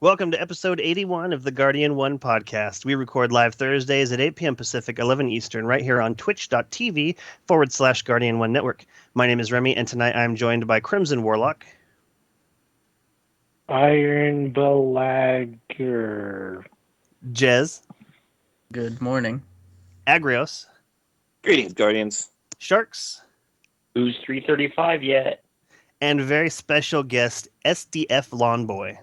Welcome to episode 81 of the Guardian 1 podcast. We record live Thursdays at 8 p.m. Pacific, 11 Eastern, right here on twitch.tv/Guardian 1 Network. My name is Remy, and tonight I'm joined by Crimson Warlock, Iron Belagger, Jez, Good morning. Agrios, Greetings, Guardians. Sharks, who's 335 yet? and very special guest, SDF Lawnboy.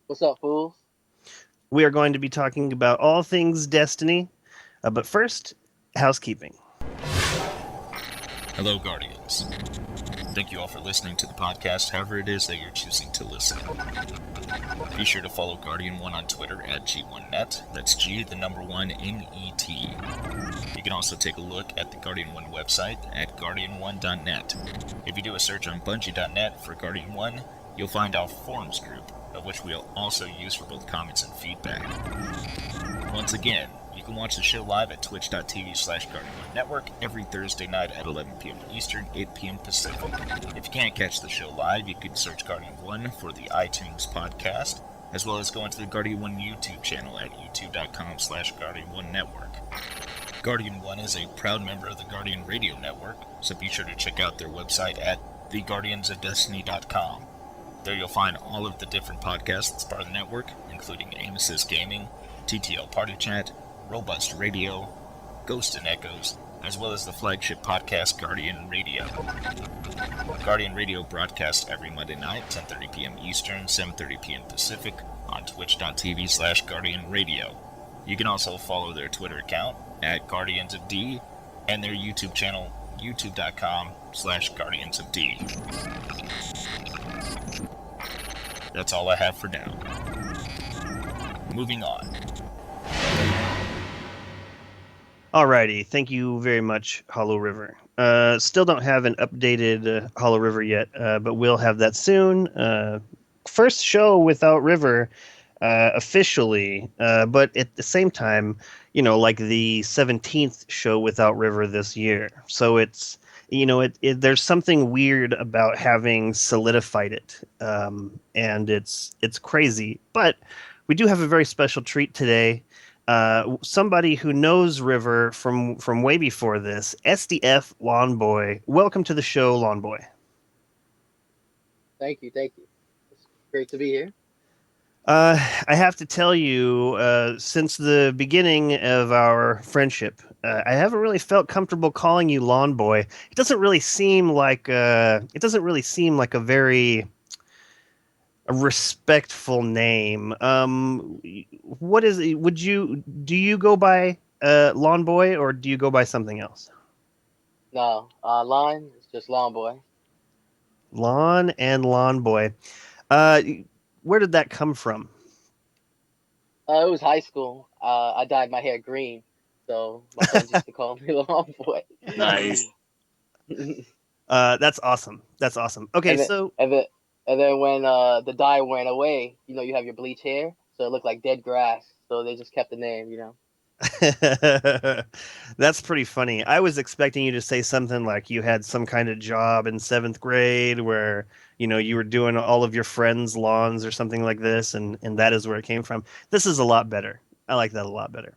What's up, fools? We are going to be talking about all things Destiny, but first, housekeeping. Hello, Guardians. Thank you all for listening to the podcast, however it is that you're choosing to listen. Be sure to follow Guardian 1 on Twitter at G1Net. That's G, the number 1, N-E-T. You can also take a look at the Guardian 1 website at guardian1.net. If you do a search on bungie.net for Guardian 1, you'll find our forums group, of which we'll also use for both comments and feedback. Once again, you can watch the show live at twitch.tv/Guardian1 Network every Thursday night at 11 p.m. Eastern, 8 p.m. Pacific. If you can't catch the show live, you can search Guardian 1 for the iTunes podcast, as well as go into the Guardian 1 YouTube channel at youtube.com/Guardian1 Network. Guardian 1 is a proud member of the Guardian Radio Network, so be sure to check out their website at theguardiansofdestiny.com. There you'll find all of the different podcasts that's part of the network, including Amos's Gaming, TTL Party Chat, Robust Radio, Ghost and Echoes, as well as the flagship podcast Guardian Radio. Guardian Radio broadcasts every Monday night, 10:30 p.m. Eastern, 7:30 p.m. Pacific, on twitch.tv/Guardian Radio. You can also follow their Twitter account at Guardians of D and their YouTube channel, youtube.com/GuardiansofD. That's all I have for now. Moving on. Alrighty, thank you very much, Hollow River. Still don't have an updated Hollow River yet, but we'll have that soon. First show without River officially, but at the same time, like the 17th show without River this year. So it's, there's something weird about having solidified it, and it's crazy. But we do have a very special treat today. Somebody who knows River from way before this, SDF Lawnboy. Welcome to the show, Lawnboy. Thank you. It's great to be here. I have to tell you, since the beginning of our friendship, I haven't really felt comfortable calling you Lawnboy. It doesn't really seem like a very respectful name. What is it? Do you go by Lawnboy, or do you go by something else? No, Lawn is just Lawnboy. Lawn and Lawnboy. Where did that come from? It was high school. I dyed my hair green, so my friends used to call me Lawnboy. Nice. That's awesome. Okay, and then, so and then when the dye went away, you have your bleach hair, so it looked like dead grass. So they just kept the name, That's pretty funny. I was expecting you to say something like you had some kind of job in 7th grade where, you were doing all of your friends' lawns or something like this, and that is where it came from. This is a lot better. I like that a lot better.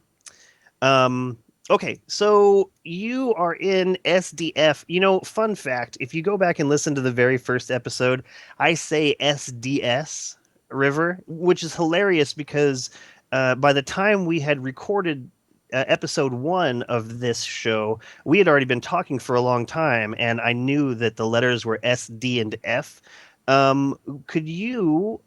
Okay, so you are in SDF. Fun fact, if you go back and listen to the very first episode, I say SDS River, which is hilarious because by the time we had recorded episode 1 of this show, we had already been talking for a long time, and I knew that the letters were S, D, and F. Um, could you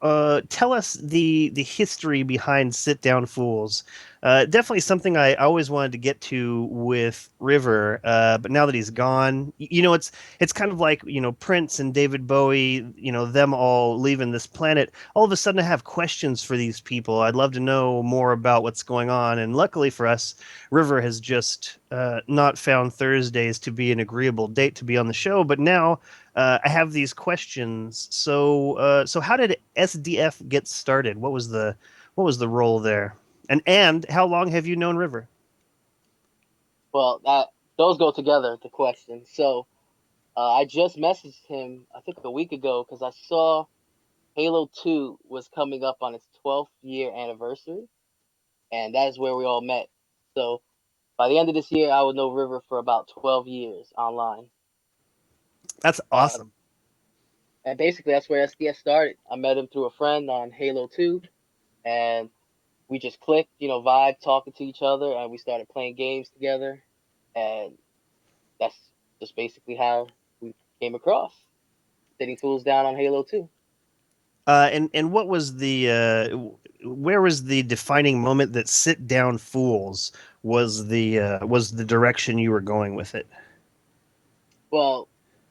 tell us the history behind Sit Down Fools? Definitely something I always wanted to get to with River, but now that he's gone, it's kind of like Prince and David Bowie, them all leaving this planet. All of a sudden, I have questions for these people. I'd love to know more about what's going on, and luckily for us, River has just not found Thursdays to be an agreeable date to be on the show. But now I have these questions. So how did SDF get started? What was the role there? And how long have you known River? Well, those go together. The question. So I just messaged him I think a week ago because I saw Halo 2 was coming up on its 12th year anniversary, and that is where we all met. So by the end of this year, I would know River for about 12 years online. That's Uh, awesome. and basically, that's where SDS started. I met him through a friend on Halo 2, and we just clicked, vibe talking to each other, and we started playing games together. And that's just basically how we came across sitting fools down on Halo 2. And what was where was the defining moment that Sit Down Fools was the direction you were going with it? Well,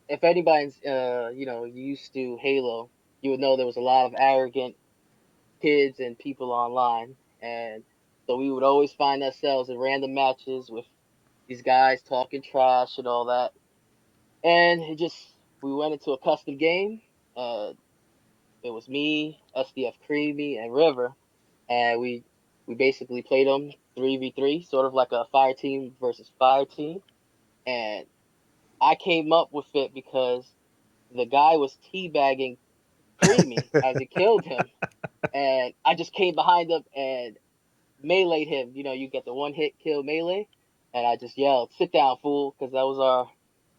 if anybody's used to Halo, you would know there was a lot of arrogant kids and people online, and so we would always find ourselves in random matches with these guys talking trash and all that. And we went into a custom game. Uh, it was me, SDF Creamy, and River, and we basically played them 3v3, sort of like a fire team versus fire team. And I came up with it because the guy was teabagging Creamy as he killed him, and I just came behind him and meleeed him. You get the one hit kill melee, and I just yelled, "Sit down, fool!" because that was our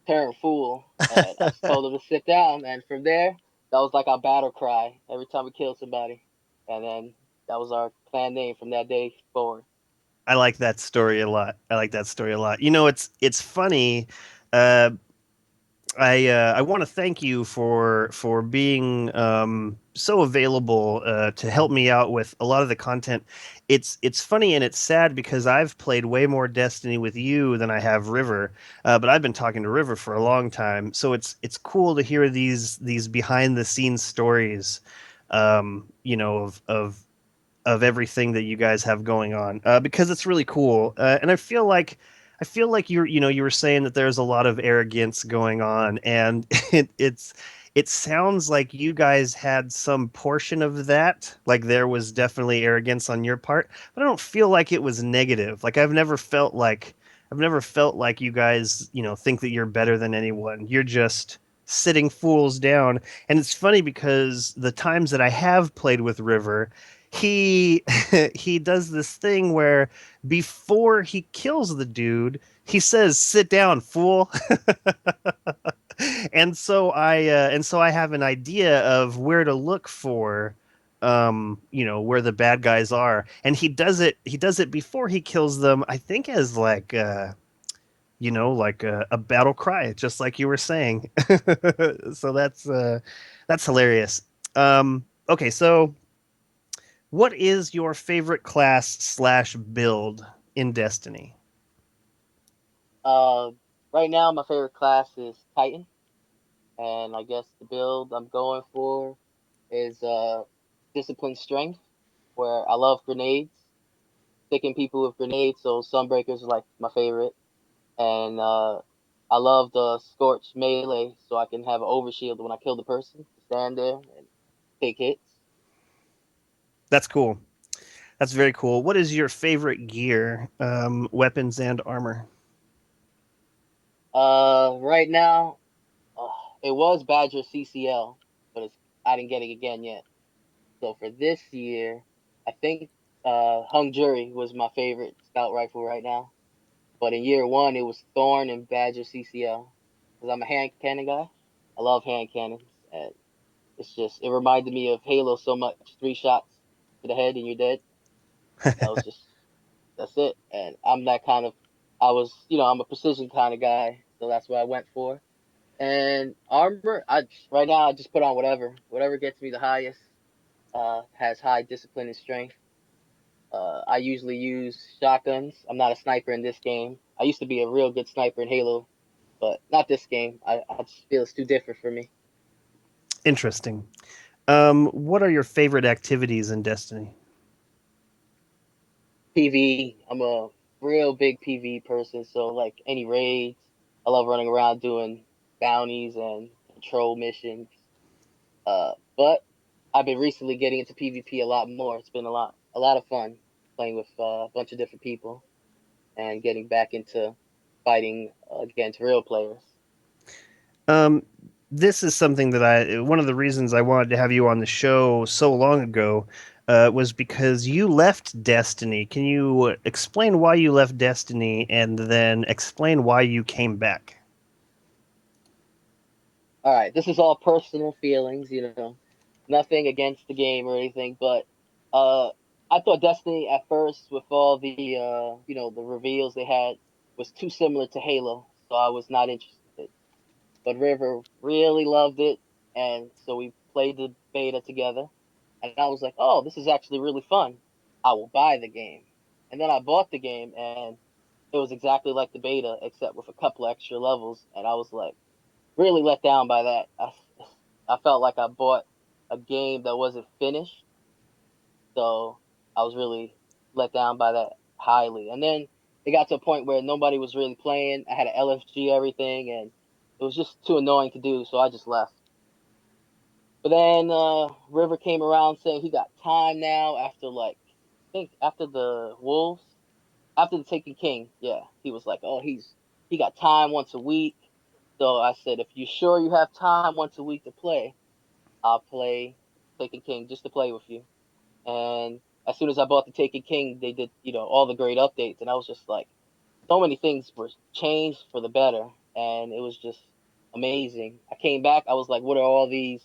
term, fool. And I just told him to sit down, and from there, that was like our battle cry every time we killed somebody. And then that was our clan name from that day forward. I like that story a lot. I like that story a lot. It's funny. Uh, I want to thank you for being so available to help me out with a lot of the content. It's funny and it's sad because I've played way more Destiny with you than I have River, but I've been talking to River for a long time, so it's cool to hear these behind the scenes stories, of everything that you guys have going on, because it's really cool. And I feel like you were saying that there's a lot of arrogance going on, and it sounds like you guys had some portion of that. Like there was definitely arrogance on your part, but I don't feel like it was negative. Like I've never felt like you guys, think that you're better than anyone. You're just sitting fools down. And it's funny because the times that I have played with River, he he does this thing where before he kills the dude, he says, "Sit down, fool." And so I have an idea of where to look for where the bad guys are. And he does it before he kills them, I think, as like like a battle cry, just like you were saying. So that's hilarious. Okay, so what is your favorite class/build in Destiny? Uh, right now, my favorite class is Titan, and I guess the build I'm going for is Discipline Strength, where I love grenades, sticking people with grenades. So Sunbreakers is like my favorite, and I love the Scorch melee, so I can have an overshield when I kill the person to stand there and take hits. That's cool. That's very cool. What is your favorite gear, weapons and armor? Right now, uh, it was Badger CCL, but I didn't get it again yet. So for this year, I think Hung Jury was my favorite scout rifle right now. But in year one, it was Thorn and Badger CCL because I'm a hand cannon guy. I love hand cannons, and it reminded me of Halo so much. 3 shots to the head and you're dead. That was just that's it. And I'm that kind of I'm a precision kind of guy, so that's what I went for. And armor, right now I just put on whatever gets me the highest. Has high discipline and strength. I usually use shotguns. I'm not a sniper in this game. I used to be a real good sniper in Halo, but not this game. I just feel it's too different for me. Interesting. What are your favorite activities in Destiny? PvE. I'm a real big PvE person, so like any raids, I love running around doing bounties and patrol missions. But I've been recently getting into PvP a lot more. It's been a lot of fun playing with a bunch of different people and getting back into fighting against real players. Um, this is something that one of the reasons I wanted to have you on the show so long ago was because you left Destiny. Can you explain why you left Destiny and then explain why you came back? All right, this is all personal feelings, nothing against the game or anything, but uh, I thought Destiny at first, with all the the reveals they had, was too similar to Halo, so I was not interested. But River really loved it, and so we played the beta together, and I was like, oh, this is actually really fun. I will buy the game, and then I bought the game, and it was exactly like the beta, except with a couple extra levels, and I was like really let down by that. I felt like I bought a game that wasn't finished, so I was really let down by that highly. And then it got to a point where nobody was really playing. I had to LFG everything, and it was just too annoying to do, so I just left. But then River came around saying he got time now after I think after the Wolves, after the Taken King. Yeah, he was like, oh, he got time once a week. So I said, if you're sure you have time once a week to play, I'll play Taken King just to play with you. And as soon as I bought the Taken King, they did, all the great updates, and I was just like, so many things were changed for the better, and it was just amazing. I came back, I was like, what are all these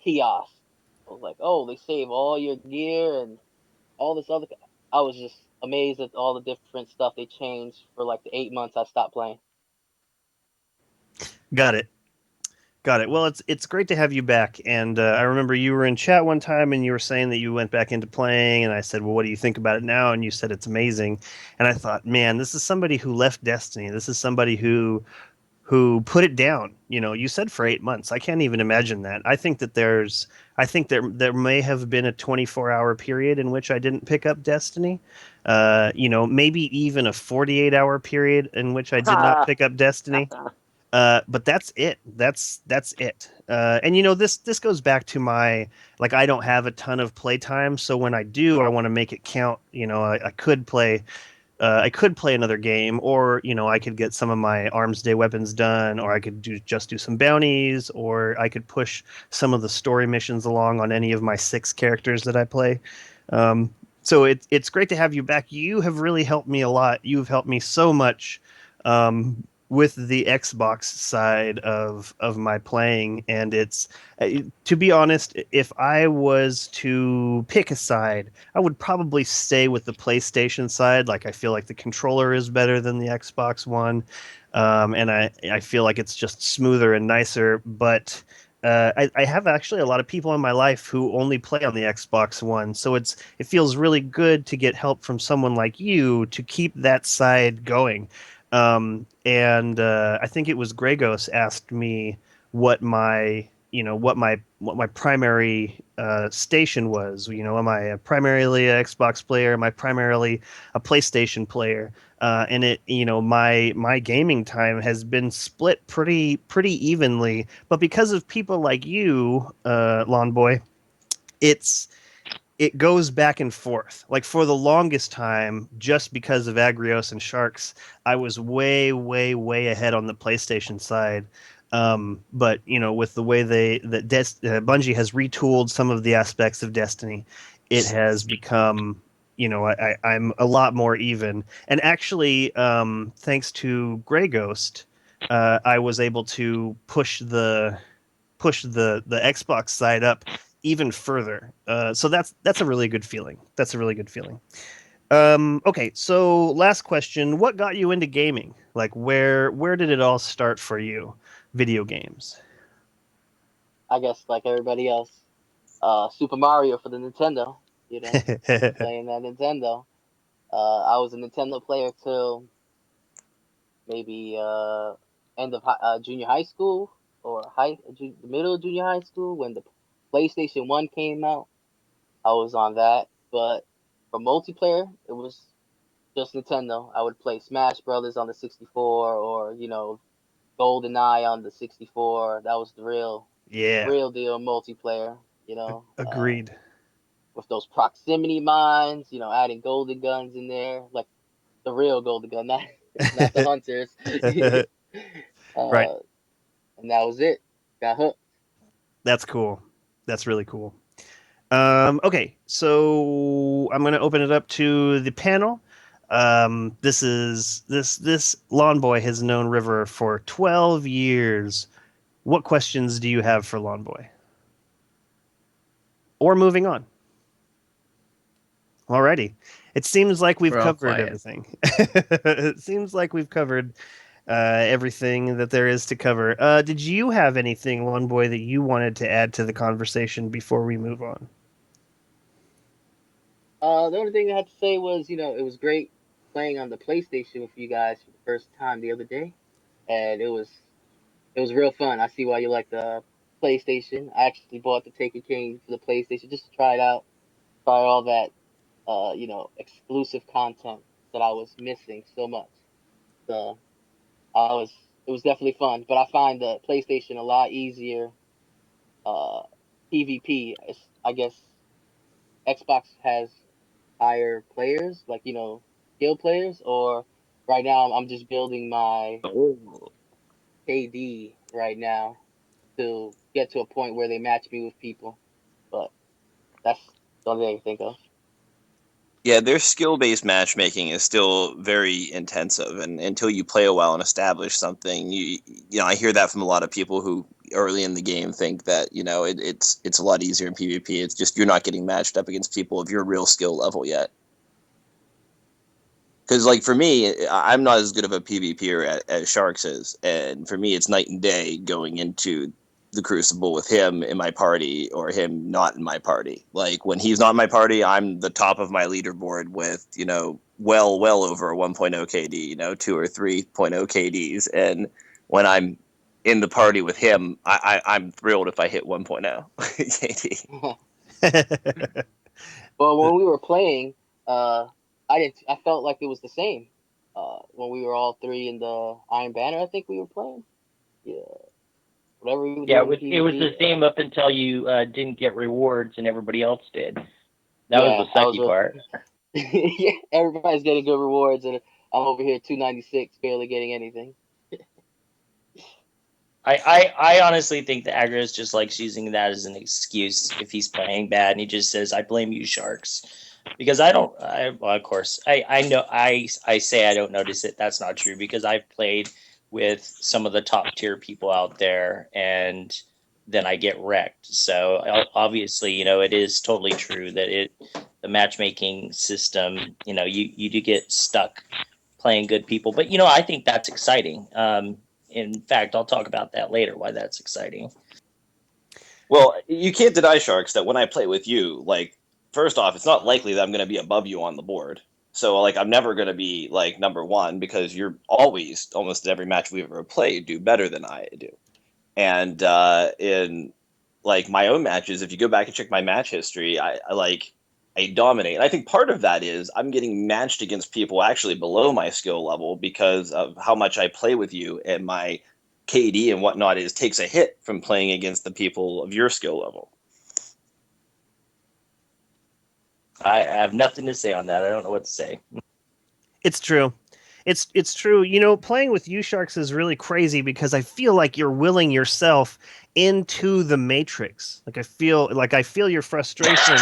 kiosks? I was like, oh, they save all your gear and all this other. I was just amazed at all the different stuff they changed for like the 8 months I stopped playing. Got it. Got it. Well, it's great to have you back. And I remember you were in chat one time and you were saying that you went back into playing. And I said, well, what do you think about it now? And you said it's amazing. And I thought, man, this is somebody who left Destiny. This is somebody who put it down. You said for 8 months. I can't even imagine that. I think there may have been a 24-hour period in which I didn't pick up Destiny. Maybe even a 48-hour period in which I did not pick up Destiny. But that's it. That's it. And this goes back to my, like, I don't have a ton of playtime, so when I do, I want to make it count. I could play. I could play another game, or I could get some of my Arms Day weapons done, or I could do some bounties, or I could push some of the story missions along on any of my 6 characters that I play. So it's great to have you back. You have really helped me a lot. You've helped me so much. With the Xbox side of my playing, and it's to be honest, if I was to pick a side, I would probably stay with the PlayStation side. Like, I feel like the controller is better than the Xbox One, and I feel like it's just smoother and nicer. But I have actually a lot of people in my life who only play on the Xbox One, so it feels really good to get help from someone like you to keep that side going. And I think it was Gregos asked me what my primary station was. Am I primarily an Xbox player? Am I primarily a PlayStation player? And my gaming time has been split pretty evenly. But because of people like you, Lawnboy, it goes back and forth. Like, for the longest time, just because of Agrios and Sharks, I was way, way, way ahead on the PlayStation side. But with the way Bungie has retooled some of the aspects of Destiny, it has become I'm a lot more even. And actually, thanks to Grey Ghost, I was able to push the Xbox side up even further. So that's a really good feeling. That's a really good feeling. Okay, so last question: what got you into gaming? Like, where did it all start for you? Video games. I guess like everybody else, Super Mario for the Nintendo. You know, playing that Nintendo. I was a Nintendo player till maybe end of junior high school or the middle of junior high school when the PlayStation 1 came out. I was on that, but for multiplayer, it was just Nintendo. I would play Smash Brothers on the 64 or GoldenEye on the 64. That was the Yeah, real deal multiplayer. agreed. With those proximity mines, adding golden guns in there, like the real golden gun, not the hunters. Right. uh, and that was it. Got hooked. That's cool. That's really cool. Okay, so I'm going to open it up to the panel. This Lawn Boy has known River for 12 years. What questions do you have for Lawn Boy? Or moving on. Alrighty. It seems like we've We're all covered quiet. everything. It seems like we've covered everything that there is to cover. Did you have anything, Lawn Boy, that you wanted to add to the conversation before we move on? The only thing I had to say was, it was great playing on the PlayStation with you guys for the first time the other day, and it was real fun. I see why you like the PlayStation. I actually bought the Taken King for the PlayStation just to try it out, try all that, exclusive content that I was missing so much. So I was, it was definitely fun. But I find the PlayStation a lot easier. Uh, PvP. I guess Xbox has higher players, like skill players, or right now I'm just building my Oh. KD right now to get to a point where they match me with people. But that's the only thing I can think of. Yeah, their skill-based matchmaking is still very intensive, and until you play a while and establish something, I hear that from a lot of people who early in the game think that it's a lot easier in PvP. It's just you're not getting matched up against people of your real skill level yet. Because like for me, I'm not as good of a PvPer as Sharks is, and for me, it's night and day going into the Crucible with him in my party or him not in my party. Like when he's not in my party, I'm the top of my leaderboard with well over 1.0 KD, 2 or 3.0 KDs, and when I'm in the party with him, I'm thrilled if I hit 1.0 KD. Well, when we were playing, uh, I felt like it was the same. When we were all three in the Iron Banner, I think we were playing. Yeah, whatever we were Yeah, doing in it was PvP. the same up until you didn't get rewards and everybody else did. That was Yeah, the sucky part. yeah, everybody's getting good rewards, and I'm over here 296, barely getting anything. I honestly think the Agros just likes using that as an excuse if he's playing bad, and he just says, "I blame you, Sharks," because I don't. Well, of course, I know I say I don't notice it. That's not true because I've played with some of the top tier people out there, and then I get wrecked. So obviously, it is totally true that the matchmaking system, you do get stuck playing good people, but I think that's exciting. In fact, I'll talk about that later, why that's exciting. Well, you can't deny, Sharks, that when I play with you, like, first off, it's not likely that I'm going to be above you on the board. So, like, I'm never going to be, like, number one because you're always, almost every match we've ever played, do better than I do. And in, like, my own matches, if you go back and check my match history, I dominate. And I think part of that is I'm getting matched against people actually below my skill level because of how much I play with you, and my KD and whatnot takes a hit from playing against the people of your skill level. I have nothing to say on that. I don't know what to say. It's true. It's true. Playing with you Sharks is really crazy because I feel like you're willing yourself into the matrix. Like I feel your frustration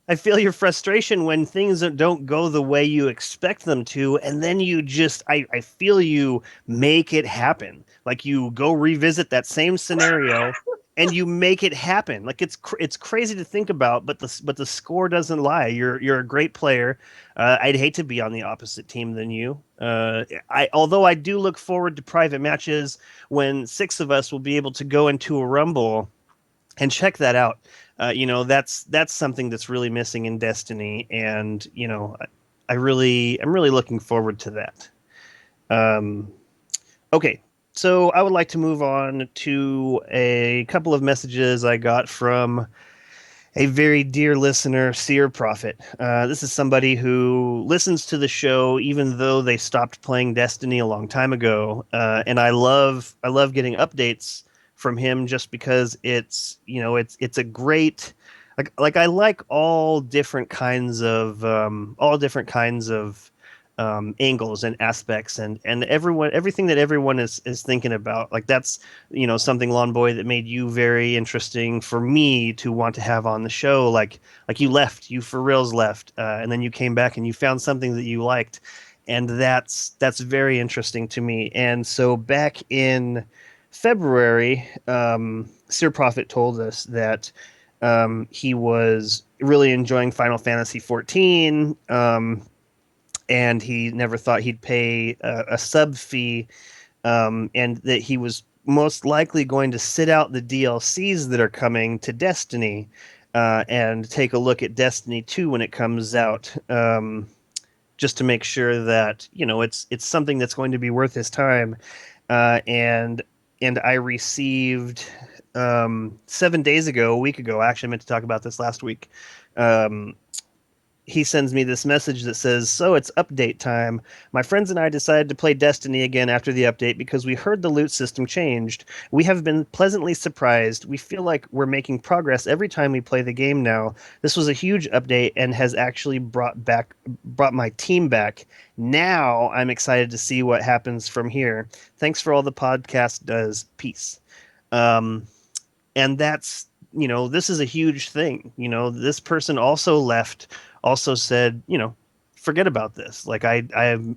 I feel your frustration when things don't go the way you expect them to, and then you just I feel you make it happen. Like you go revisit that same scenario and you make it happen. Like it's crazy to think about, but the score doesn't lie. You're a great player. I'd hate to be on the opposite team than you. I although I do look forward to private matches when 6 of us will be able to go into a rumble and check that out. That's something that's really missing in Destiny, and I'm really looking forward to that. Um, okay, so I would like to move on to a couple of messages I got from a very dear listener, Seer Prophet. This is somebody who listens to the show even though they stopped playing Destiny a long time ago, and I love getting updates from him just because it's a great like I like all different kinds of angles and aspects and everything that everyone is thinking about. Like that's something, Lawnboy, that made you very interesting for me to want to have on the show. Like you for reals left, and then you came back and you found something that you liked, and that's very interesting to me. And so back in February, Sir Prophet told us that he was really enjoying Final Fantasy 14. And he never thought he'd pay a sub fee, and that he was most likely going to sit out the DLCs that are coming to Destiny, and take a look at Destiny 2 when it comes out, just to make sure that it's something that's going to be worth his time. And I received 7 days ago, a week ago. Actually, I meant to talk about this last week. He sends me this message that says, "So it's update time. My friends and I decided to play Destiny again after the update because we heard the loot system changed. We have been pleasantly surprised. We feel like we're making progress every time we play the game now. This was a huge update and has actually brought my team back. Now I'm excited to see what happens from here. Thanks for all the podcast does. Peace." And that's, this is a huge thing. This person also left, also said, forget about this. Like I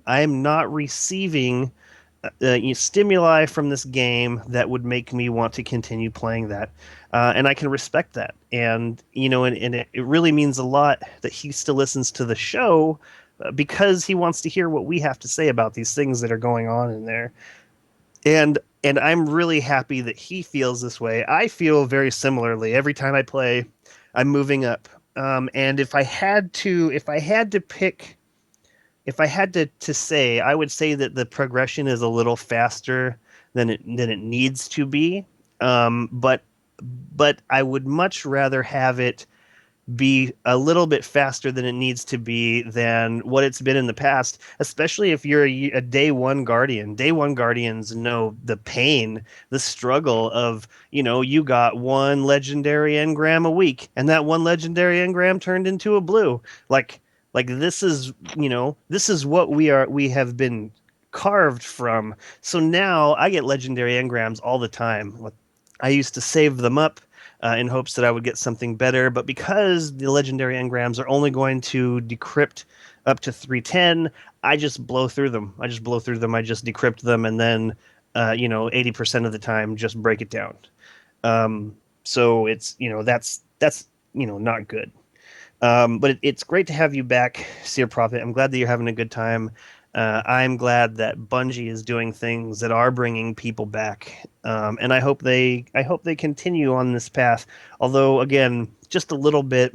am not receiving stimuli from this game that would make me want to continue playing that. And I can respect that. And, and it really means a lot that he still listens to the show, because he wants to hear what we have to say about these things that are going on in there. And I'm really happy that he feels this way. I feel very similarly. Every time I play, I'm moving up. And if I had to pick, if I had to say, I would say that the progression is a little faster than it needs to be. But I would much rather have it be a little bit faster than it needs to be than what it's been in the past, especially if you're a day one guardian. Day one guardians know the pain, the struggle of, you got one legendary engram a week, and that one legendary engram turned into a blue. Like this is, this is what we have been carved from. So now I get legendary engrams all the time. I used to save them up in hopes that I would get something better. But because the legendary engrams are only going to decrypt up to 310, I just blow through them. I just decrypt them, and then 80% of the time just break it down. So it's that's not good. But it's great to have you back, Seer Prophet. I'm glad that you're having a good time. I'm glad that Bungie is doing things that are bringing people back, and I hope they continue on this path. Although, again, just a little bit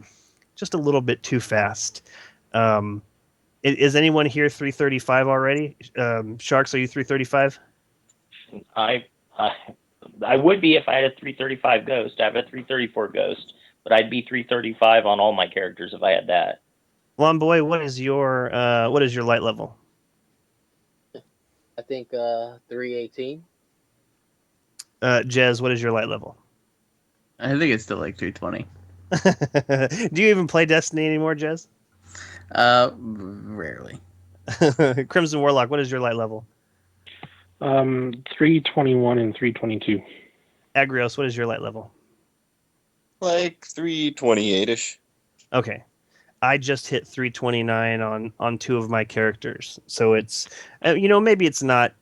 too fast. Is anyone here 335 already? Sharks, are you 335? I I would be if I had a 335 Ghost. I have a 334 Ghost, but I'd be 335 on all my characters if I had that. Lawnboy, what is your light level? I think 318. Jez, what is your light level? I think it's still like 320. Do you even play Destiny anymore, Jez? Rarely. Crimson Warlock, what is your light level? 321 and 322. Agrios, what is your light level? Like 328-ish. Okay. I just hit 329 on two of my characters. So it's maybe it's not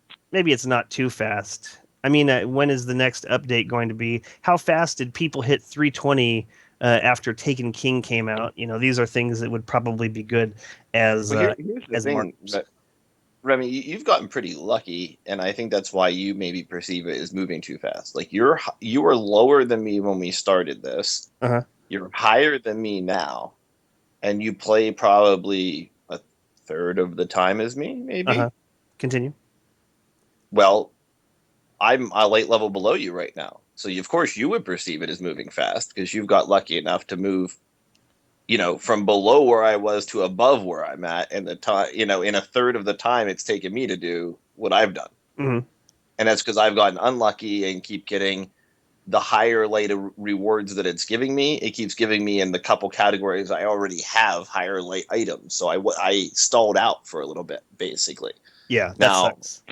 too fast. I mean, when is the next update going to be? How fast did people hit 320 after Taken King came out? These are things that would probably be good as Here's the as thing, markers. Remy, you've gotten pretty lucky, and I think that's why you maybe perceive it as moving too fast. Like you were lower than me when we started this. Uh-huh. You're higher than me now, and you play probably a third of the time as me, maybe. Uh-huh. Continue. Well, I'm a late level below you right now, so of course you would perceive it as moving fast because you've got lucky enough to move, from below where I was to above where I'm at, and the time, in a third of the time it's taken me to do what I've done. Mm-hmm. And that's because I've gotten unlucky and keep getting the higher late rewards that it's giving me. It keeps giving me in the couple categories I already have higher late items. So I stalled out for a little bit, basically. Yeah, that Now, sucks.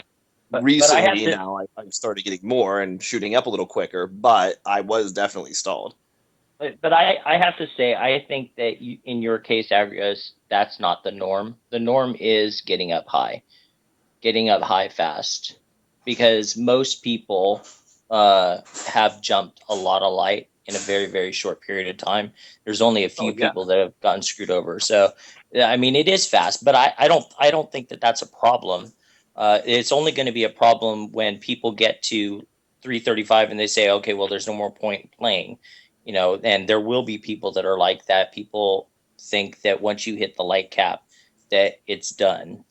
But I have recently, to. now I've started getting more and shooting up a little quicker, but I was definitely stalled. But I have to say, I think that in your case, Agrios, that's not the norm. The norm is getting up high fast, because most people have jumped a lot of light in a very, very short period of time. There's only a few people that have gotten screwed over. So, I mean, it is fast, but I don't think that that's a problem. It's only going to be a problem when people get to 335 and they say, okay, well, there's no more point playing. And there will be people that are like that. People think that once you hit the light cap, that it's done.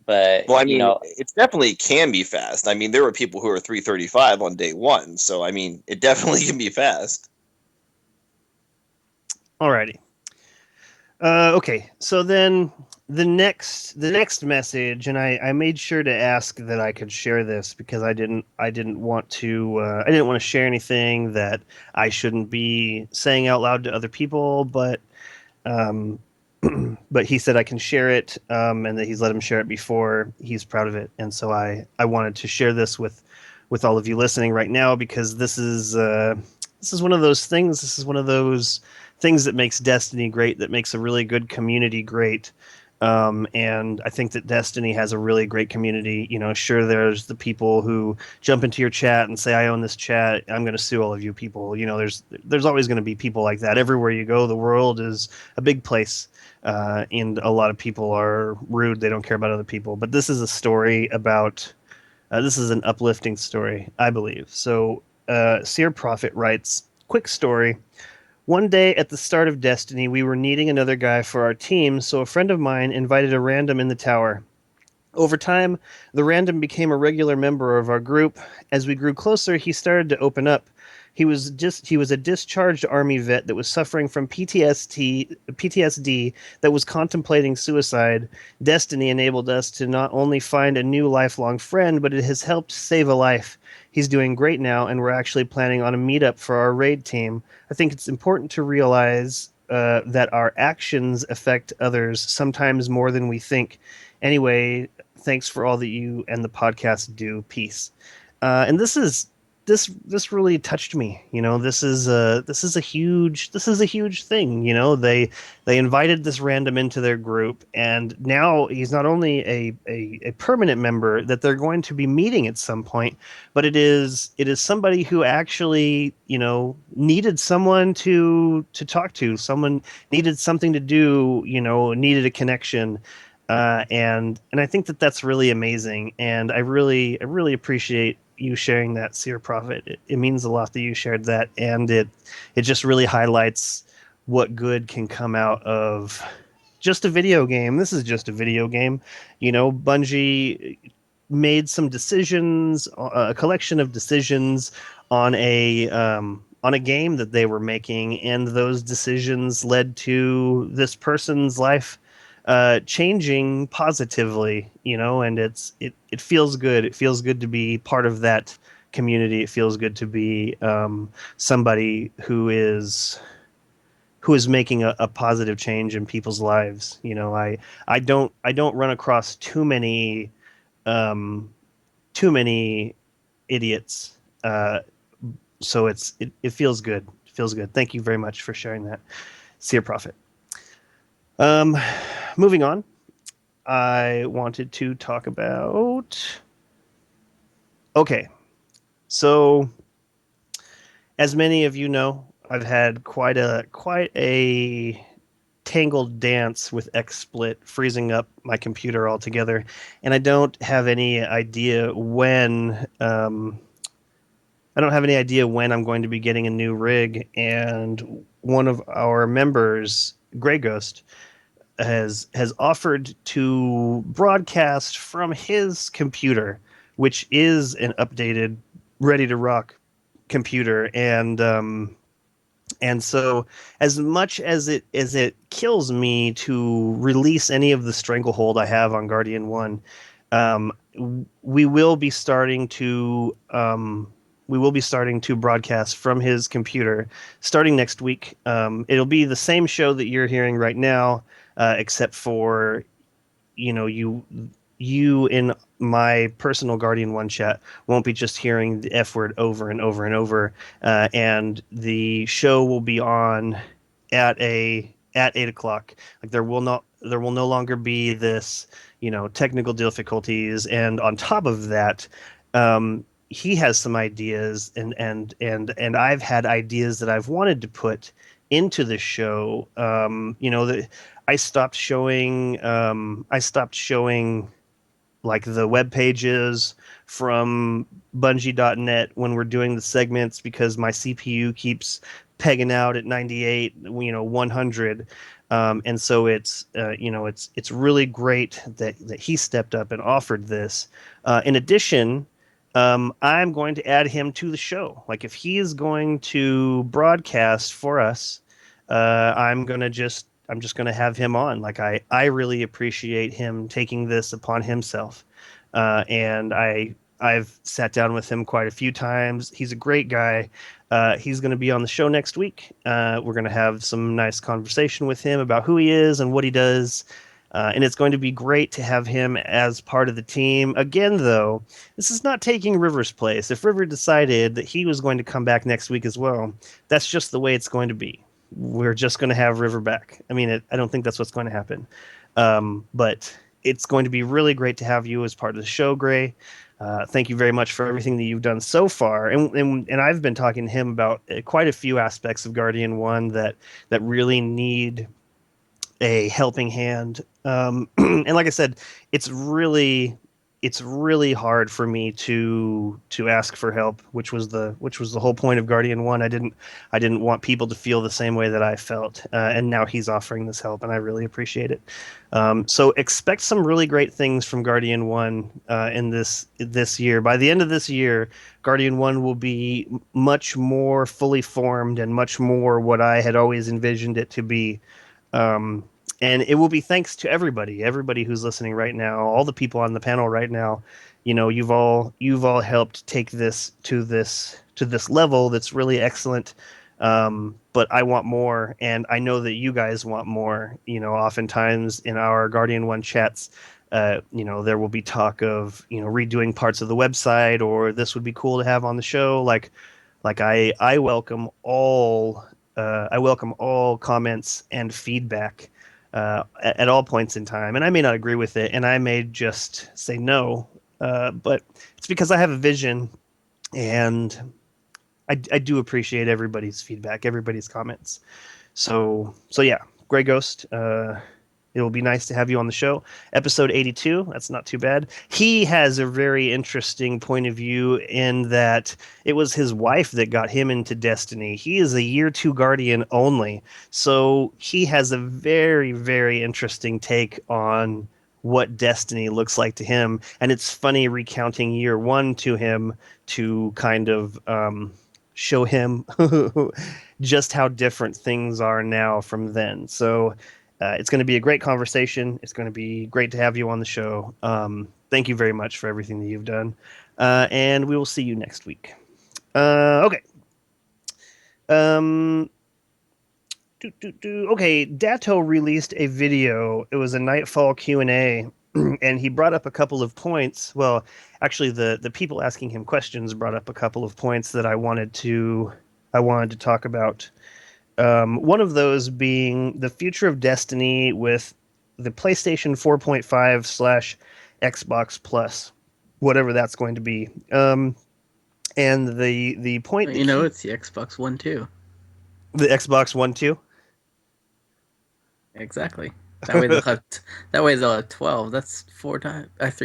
But Well, I mean, it definitely can be fast. I mean, there were people who were 335 on day one, so I mean, it definitely can be fast. Alrighty. Okay, so then the next message, and I made sure to ask that I could share this because I didn't want to share anything that I shouldn't be saying out loud to other people, but but he said I can share it, and that he's let him share it before. He's proud of it, and so I wanted to share this with all of you listening right now, because this is one of those things. This is one of those things that makes Destiny great, that makes a really good community great. And I think that Destiny has a really great community. Sure, there's the people who jump into your chat and say, I own this chat, I'm going to sue all of you people. There's always going to be people like that. Everywhere you go, the world is a big place. And a lot of people are rude. They don't care about other people. But this is a story about, this is an uplifting story, I believe. So Seer Prophet writes, quick story. One day at the start of Destiny, we were needing another guy for our team, so a friend of mine invited a random in the tower. Over time, the random became a regular member of our group. As we grew closer, he started to open up. He was a discharged army vet that was suffering from PTSD that was contemplating suicide. Destiny enabled us to not only find a new lifelong friend, but it has helped save a life. He's doing great now, and we're actually planning on a meetup for our raid team. I think it's important to realize that our actions affect others, sometimes more than we think. Anyway, thanks for all that you and the podcast do. Peace. And this really touched me. This is a huge thing. They invited this random into their group, and now he's not only a permanent member that they're going to be meeting at some point, but it is somebody who actually needed someone to talk to. Someone needed something to do. Needed a connection. And I think that that's really amazing, and I really appreciate you sharing that, Seer Prophet. It means a lot that you shared that, and it just really highlights what good can come out of just a video game. This is just a video game. Bungie made some decisions, a collection of decisions on a game that they were making, and those decisions led to this person's life changing positively, and it feels good. It feels good to be part of that community. It feels good to be somebody who is making a positive change in people's lives. I don't run across too many idiots. So it feels good. It feels good. Thank you very much for sharing that, Seer Prophet. Um, moving on, I wanted to talk about. Okay, so as many of you know, I've had quite a tangled dance with XSplit freezing up my computer altogether, and I don't have any idea when. I don't have any idea when I'm going to be getting a new rig, and one of our members, Grey Ghost, has offered to broadcast from his computer, which is an updated, ready to rock computer, and so as much as it kills me to release any of the stranglehold I have on Guardian One, um, we will be starting to broadcast from his computer starting next week. It'll be the same show that you're hearing right now, except for you in my personal Guardian One chat won't be just hearing the F word over and over and over, and the show will be on at 8 o'clock. Like there will no longer be this technical difficulties, and on top of that, he has some ideas, and I've had ideas that I've wanted to put into the show. That I stopped showing like the web pages from Bungie.net when we're doing the segments because my CPU keeps pegging out at 98, 100. And so it's really great that he stepped up and offered this. In addition, I'm going to add him to the show. Like if he is going to broadcast for us, I'm just gonna have him on. Like I really appreciate him taking this upon himself, and I've sat down with him quite a few times. He's a great guy. He's going to be on the show next week. We're going to have some nice conversation with him about who he is and what he does. And it's going to be great to have him as part of the team. Again, though, this is not taking River's place. If River decided that he was going to come back next week as well, that's just the way it's going to be. We're just going to have River back. I mean, I don't think that's what's going to happen. But it's going to be really great to have you as part of the show, Gray. Thank you very much for everything that you've done so far. And I've been talking to him about quite a few aspects of Guardian One that really need a helping hand. And like I said, it's really hard for me to ask for help, which was the whole point of Guardian One. I didn't want people to feel the same way that I felt, and now he's offering this help, and I really appreciate it. So expect some really great things from Guardian One in this year. By the end of this year, Guardian One will be much more fully formed and much more what I had always envisioned it to be. And it will be thanks to everybody who's listening right now, all the people on the panel right now. You've all helped take this to this level that's really excellent. But I want more, and I know that you guys want more. Oftentimes in our Guardian One chats, there will be talk of redoing parts of the website, or this would be cool to have on the show. Like I welcome all comments and feedback at all points in time. And I may not agree with it, and I may just say no, but it's because I have a vision, and I do appreciate everybody's feedback, everybody's comments. So yeah, Grey Ghost, it will be nice to have you on the show. Episode 82, that's not too bad. He has a very interesting point of view in that it was his wife that got him into Destiny. He is a year 2 Guardian only, so he has a very, very interesting take on what Destiny looks like to him. And it's funny recounting year 1 to him to kind of show him just how different things are now from then. So it's going to be a great conversation. It's going to be great to have you on the show. Thank you very much for everything that you've done. And we will see you next week. Okay. Okay, Datto released a video. It was a Nightfall Q&A, and he brought up a couple of points. Well, actually, the people asking him questions brought up a couple of points that I wanted to talk about. One of those being the future of Destiny with the PlayStation 4.5 slash Xbox Plus, whatever that's going to be. And the point that It's the Xbox One too. the Xbox One too. Exactly. That way they'll have 12. That's 3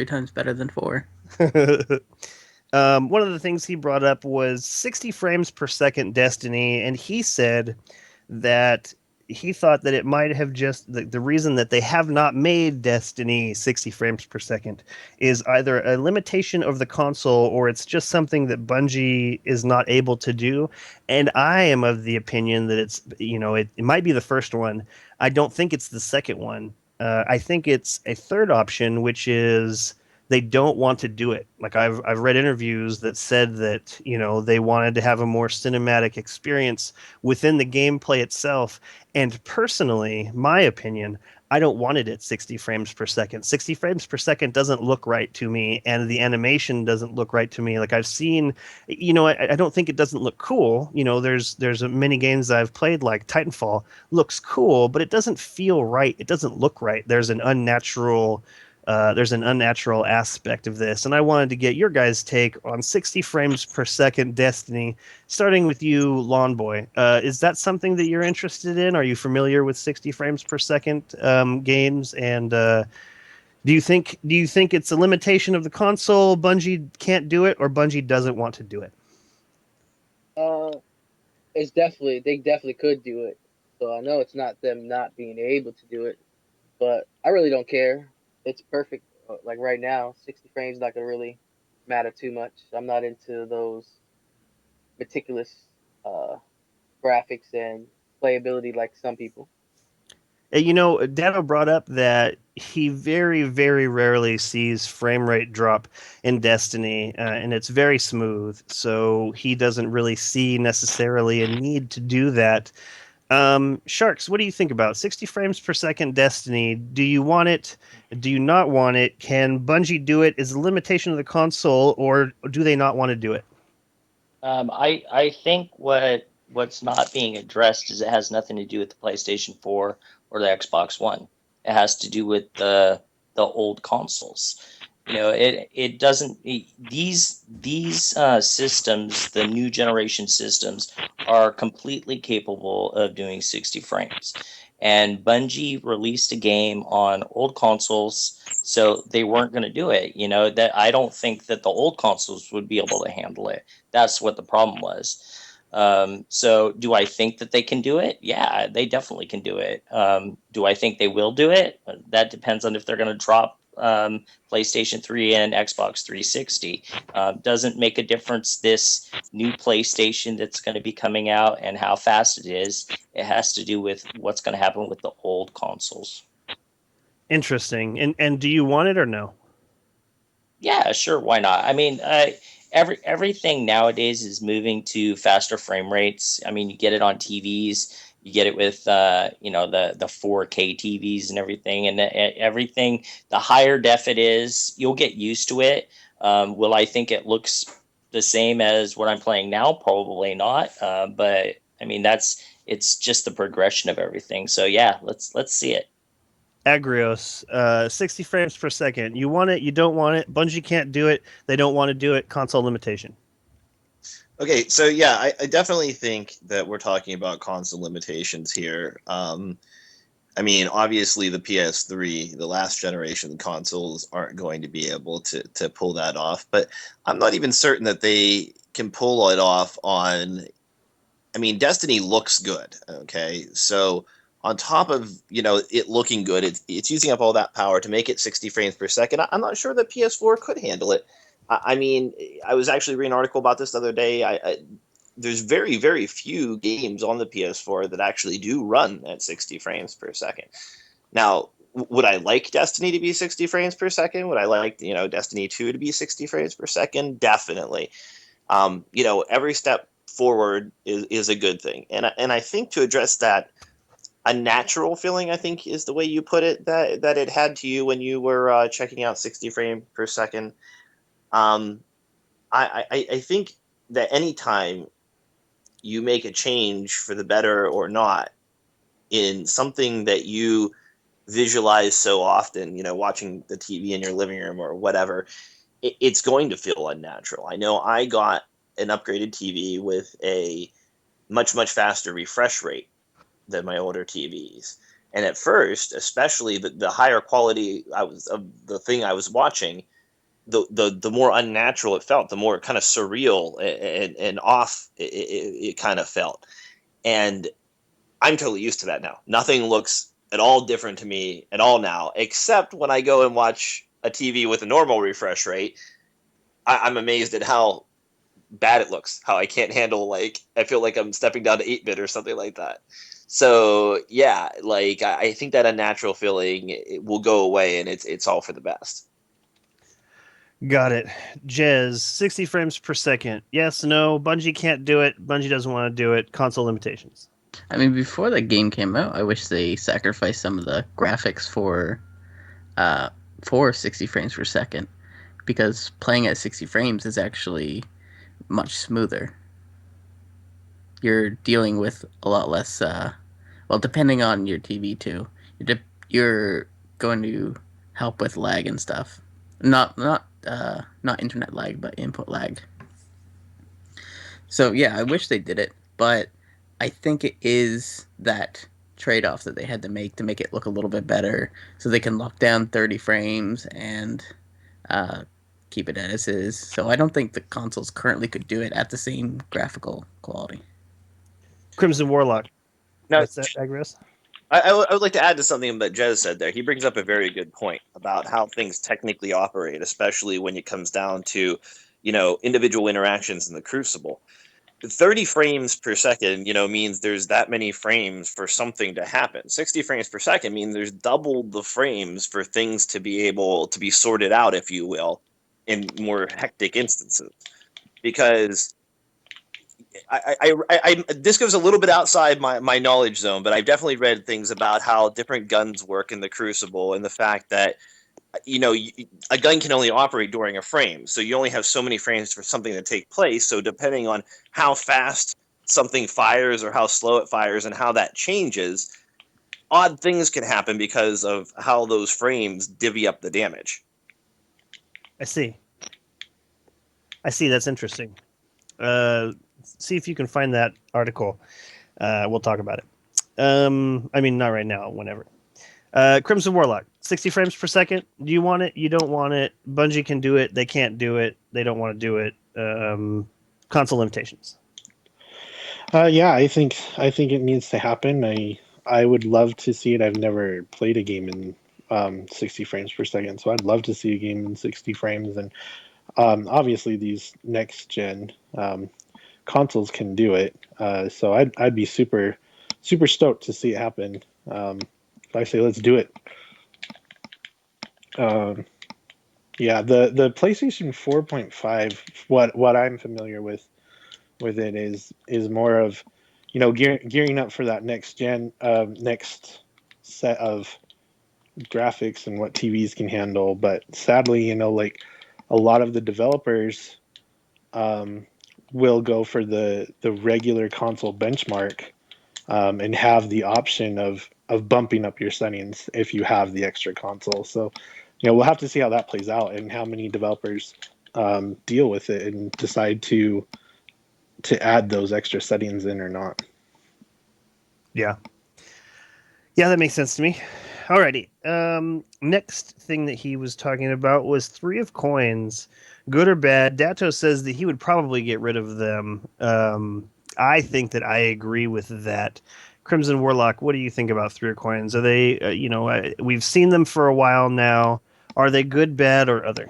times better than 4. One of the things he brought up was 60 frames per second Destiny, and he said that he thought that it might have just the reason that they have not made Destiny 60 frames per second is either a limitation of the console or it's just something that Bungie is not able to do. And I am of the opinion that it might be the first one. I don't think it's the second one. I think it's a third option, which is they don't want to do it. Like I've read interviews that said that they wanted to have a more cinematic experience within the gameplay itself. And personally, my opinion, I don't want it at 60 frames per second. 60 frames per second doesn't look right to me, and the animation doesn't look right to me. Like I've seen, I don't think it doesn't look cool. There's many games I've played, like Titanfall, looks cool, but it doesn't feel right. It doesn't look right. There's an unnatural aspect of this, and I wanted to get your guys' take on 60 frames per second Destiny, starting with you, Lawnboy. Is that something that you're interested in? Are you familiar with 60 frames per second games? And do you think it's a limitation of the console? Bungie can't do it, or Bungie doesn't want to do it? Uh, they definitely could do it. So I know it's not them not being able to do it, but I really don't care. It's perfect. Like right now, 60 frames not gonna really matter too much. I'm not into those meticulous uh, graphics and playability like some people. Dano brought up that he very, very rarely sees frame rate drop in Destiny, and it's very smooth. So he doesn't really see necessarily a need to do that. Sharks, what do you think about 60 frames per second Destiny? Do you want it? Do you not want it? Can Bungie do it? Is it a limitation of the console, or do they not want to do it? I think what's not being addressed is it has nothing to do with the PlayStation 4 or the Xbox One. It has to do with the old consoles. It doesn't. These systems, the new generation systems, are completely capable of doing 60 frames. And Bungie released a game on old consoles, so they weren't going to do it. That I don't think that the old consoles would be able to handle it. That's what the problem was. So do I think that they can do it? Yeah, they definitely can do it. Do I think they will do it? That depends on if they're going to drop PlayStation 3 and Xbox 360. Doesn't make a difference this new PlayStation that's going to be coming out and how fast it is. It has to do with what's going to happen with the old consoles. Interesting. And do you want it or no? Yeah, sure. Why not? I mean, everything nowadays is moving to faster frame rates. I mean, you get it on TVs, you get it with the 4K TVs and everything, and everything. The higher def it is, you'll get used to it. Will I think it looks the same as what I'm playing now? Probably not. But I mean, it's just the progression of everything. So yeah, let's see it. Agrios, 60 frames per second. You want it, you don't want it. Bungie can't do it. They don't want to do it. Console limitation. Okay, so yeah, I definitely think that we're talking about console limitations here. I mean, obviously the PS3, the last generation consoles aren't going to be able to pull that off, but I'm not even certain that they can pull it off on. I mean, Destiny looks good, okay? So on top of, it looking good, it's using up all that power to make it 60 frames per second. I'm not sure that PS4 could handle it. I mean, I was actually reading an article about this the other day. There's very, very few games on the PS4 that actually do run at 60 frames per second. Now, would I like Destiny to be 60 frames per second? Would I like, Destiny 2 to be 60 frames per second? Definitely. Every step forward is a good thing. And I think to address that, a natural feeling, I think, is the way you put it, that it had to you when you were checking out 60 frames per second. I think that anytime you make a change for the better or not in something that you visualize so often, watching the TV in your living room or whatever, it's going to feel unnatural. I know I got an upgraded TV with a much, much faster refresh rate than my older TVs. And at first, especially the higher quality of the thing I was watching, the more unnatural it felt, the more kind of surreal and off it kind of felt. And I'm totally used to that now. Nothing looks at all different to me at all now, except when I go and watch a TV with a normal refresh rate. I'm amazed at how bad it looks, how I can't handle, like, I feel like I'm stepping down to 8-bit or something like that. So yeah, like I think that unnatural feeling, it will go away, and it's all for the best. Got it. Jez, 60 frames per second. Yes, no. Bungie can't do it. Bungie doesn't want to do it. Console limitations. I mean, before the game came out, I wish they sacrificed some of the graphics for 60 frames per second, because playing at 60 frames is actually much smoother. You're dealing with a lot less, well, depending on your TV too, you're going to help with lag and stuff. Not internet lag, but input lag. So yeah, I wish they did it, but I think it is that trade-off that they had to make it look a little bit better, so they can lock down 30 frames and keep it as is. So I don't think the consoles currently could do it at the same graphical quality. Crimson Warlock. Now, What's that, Agris? I would like to add to something that Jez said there. He brings up a very good point about how things technically operate, especially when it comes down to, individual interactions in the Crucible. 30 frames per second, means there's that many frames for something to happen. 60 frames per second means there's double the frames for things to be able to be sorted out, if you will, in more hectic instances. Because this goes a little bit outside my knowledge zone, but I've definitely read things about how different guns work in the Crucible, and the fact that a gun can only operate during a frame, so you only have so many frames for something to take place. So depending on how fast something fires or how slow it fires and how that changes, odd things can happen because of how those frames divvy up the damage. I see. That's interesting. See if you can find that article. We'll talk about it. I mean, not right now, whenever. Crimson Warlock, 60 frames per second. Do you want it? You don't want it? Bungie can do it. They can't do it. They don't want to do it. Console limitations. Yeah, I think it needs to happen. I would love to see it. I've never played a game in 60 frames per second, so I'd love to see a game in 60 frames. And obviously, these next gen consoles can do it. So I'd be super stoked to see it happen. I say let's do it. Yeah, the PlayStation 4.5, what I'm familiar with it is more of, gearing up for that next gen, next set of graphics and what TVs can handle. But sadly, like a lot of the developers will go for the regular console benchmark, and have the option of bumping up your settings if you have the extra console. So, we'll have to see how that plays out and how many developers deal with it and decide to add those extra settings in or not. Yeah, that makes sense to me. Alrighty. Next thing that he was talking about was 3 of Coins, good or bad. Dato says that he would probably get rid of them. I think that I agree with that. Crimson Warlock, what do you think about 3 of Coins? Are they, we've seen them for a while now. Are they good, bad, or other?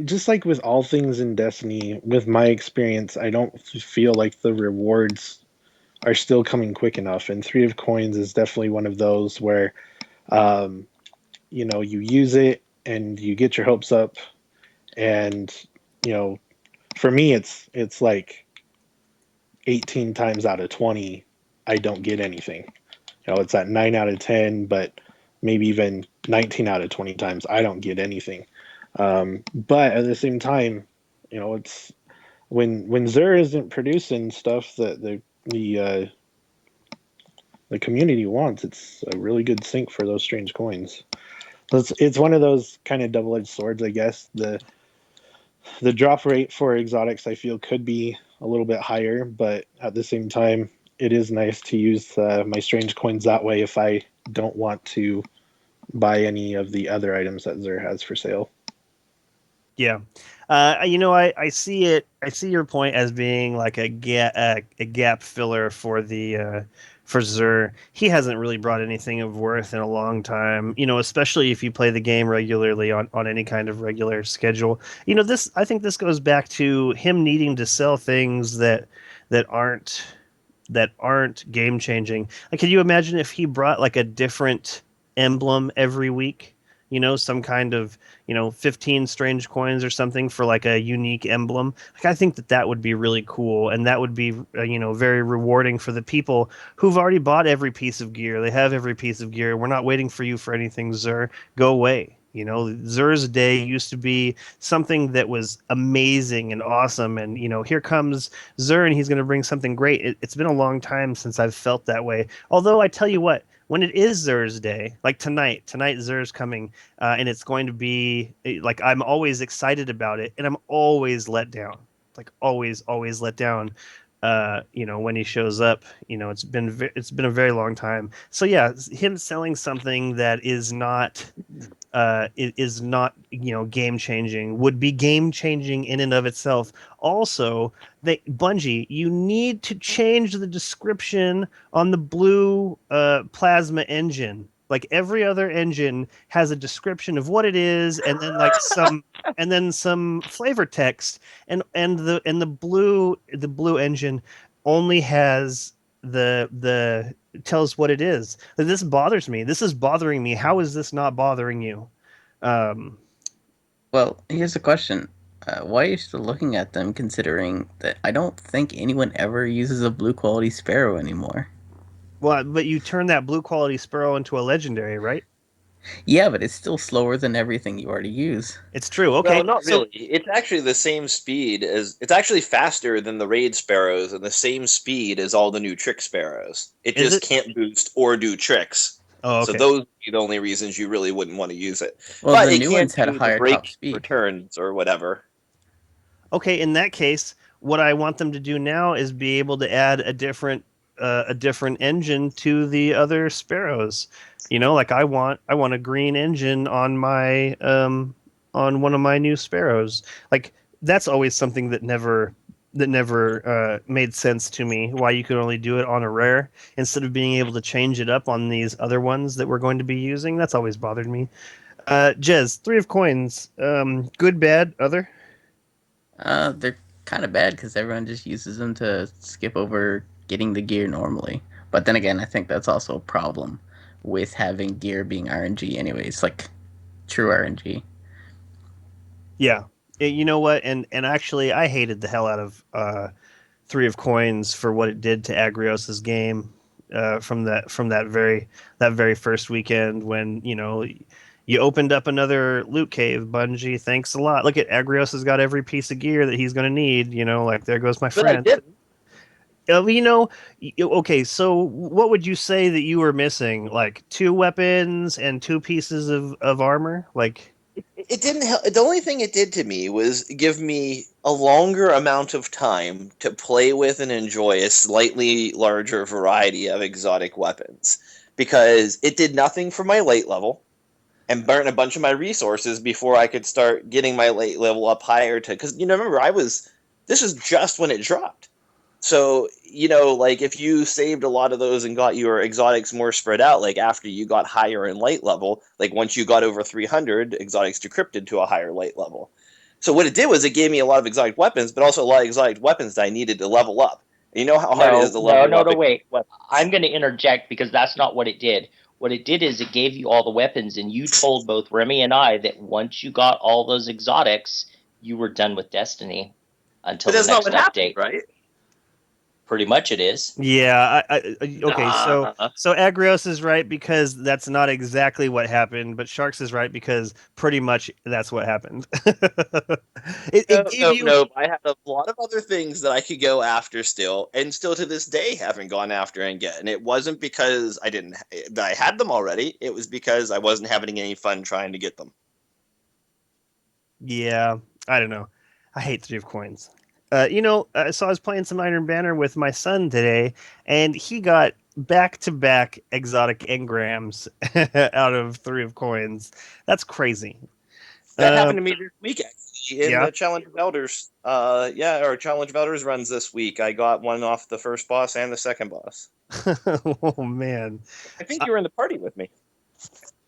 Just like with all things in Destiny, with my experience, I don't feel like the rewards are still coming quick enough. And 3 of Coins is definitely one of those where, you use it and you get your hopes up. And, for me, it's like 18 times out of 20, I don't get anything. It's at 9 out of 10, but maybe even 19 out of 20 times I don't get anything. But at the same time, it's when Zur isn't producing stuff that the community wants, it's a really good sink for those strange coins. It's one of those kind of double-edged swords, I guess. The drop rate for exotics, I feel, could be a little bit higher, but at the same time, it is nice to use my strange coins that way if I don't want to buy any of the other items that Zur has for sale. Yeah. I see it. I see your point as being like a gap filler for the for Zur. He hasn't really brought anything of worth in a long time. Especially if you play the game regularly on any kind of regular schedule. I think this goes back to him needing to sell things that aren't that aren't game changing. Like, can you imagine if he brought like a different emblem every week? Some kind of 15 strange coins or something for like a unique emblem. Like, I think that would be really cool, and that would be very rewarding for the people who've already bought every piece of gear. They have every piece of gear. We're not waiting for you for anything, Zur. Go away. Zur's day used to be something that was amazing and awesome, and here comes Zur, and he's going to bring something great. It's been a long time since I've felt that way. Although I tell you what, when it is Zur's day, like tonight Zur's coming, and it's going to be like, I'm always excited about it, and I'm always let down, like always let down. When he shows up, it's been a very long time. So yeah, him selling something that is not game changing would be game changing in and of itself. Also, Bungie, you need to change the description on the blue plasma engine. Like, every other engine has a description of what it is, and then like some flavor text, and the blue engine only has the tells what it is. This bothers me. This is bothering me. How is this not bothering you? Well, here's the question. Why are you still looking at them, considering that I don't think anyone ever uses a blue quality sparrow anymore? Well, but you turn that blue quality sparrow into a legendary, right? Yeah, but it's still slower than everything you already use. It's true. Okay. No, not really. It's actually the same speed as. It's actually faster than the raid sparrows and the same speed as all the new trick sparrows. It Is just it? can't boost or do tricks. Oh, So okay. those would be the only reasons you really wouldn't want to use it. Well, But the it new can't ones had a do the higher top break speed. returns or whatever. Okay, in that case, what I want them to do now is be able to add a different engine to the other sparrows. Like, I want a green engine on my on one of my new sparrows. Like, that's always something that never made sense to me. Why you could only do it on a rare instead of being able to change it up on these other ones that we're going to be using. That's always bothered me. Jez, 3 of coins. Good, bad, other. They're kind of bad because everyone just uses them to skip over getting the gear normally. But then again, I think that's also a problem with having gear being RNG anyways, like true RNG. Yeah. You know what? And actually, I hated the hell out of 3 of coins for what it did to Agrios's game from that very first weekend when you opened up another loot cave. Bungie, thanks a lot. Look at Agrios has got every piece of gear that he's going to need. Like, there goes my But I friend. didn't. Okay, so what would you say that you were missing? Like 2 weapons and 2 pieces of armor? Like, It didn't help. The only thing it did to me was give me a longer amount of time to play with and enjoy a slightly larger variety of exotic weapons. Because it did nothing for my late level and burnt a bunch of my resources before I could start getting my late level up higher to. Because, remember, this was just when it dropped. So, like, if you saved a lot of those and got your exotics more spread out, like after you got higher in light level, like once you got over 300, exotics decrypted to a higher light level. So what it did was it gave me a lot of exotic weapons, but also a lot of exotic weapons that I needed to level up. And you know how hard it is to level up? Wait. I'm going to interject because that's not what it did. What it did is it gave you all the weapons, and you told both Remy and I that once you got all those exotics, you were done with Destiny until But that's the not next what update. happened, right? Pretty much it is. Yeah. Okay. So Nah. Agrios is right because that's not exactly what happened, but Sharks is right because pretty much that's what happened. It No, gave no, you. no. I had a lot of other things that I could go after still, and still to this day haven't gone after and get. And it wasn't because I didn't that I had them already. It was because I wasn't having any fun trying to get them. Yeah. I don't know. I hate Three of Coins. So I was playing some Iron Banner with my son today, and he got back-to-back exotic engrams out of Three of Coins. That's crazy. That Um, happened to me this week actually in yeah. the Challenge of Elders. Yeah, our Challenge of Elders runs this week. I got one off the first boss and the second boss. Oh man. I think you were in the party with me.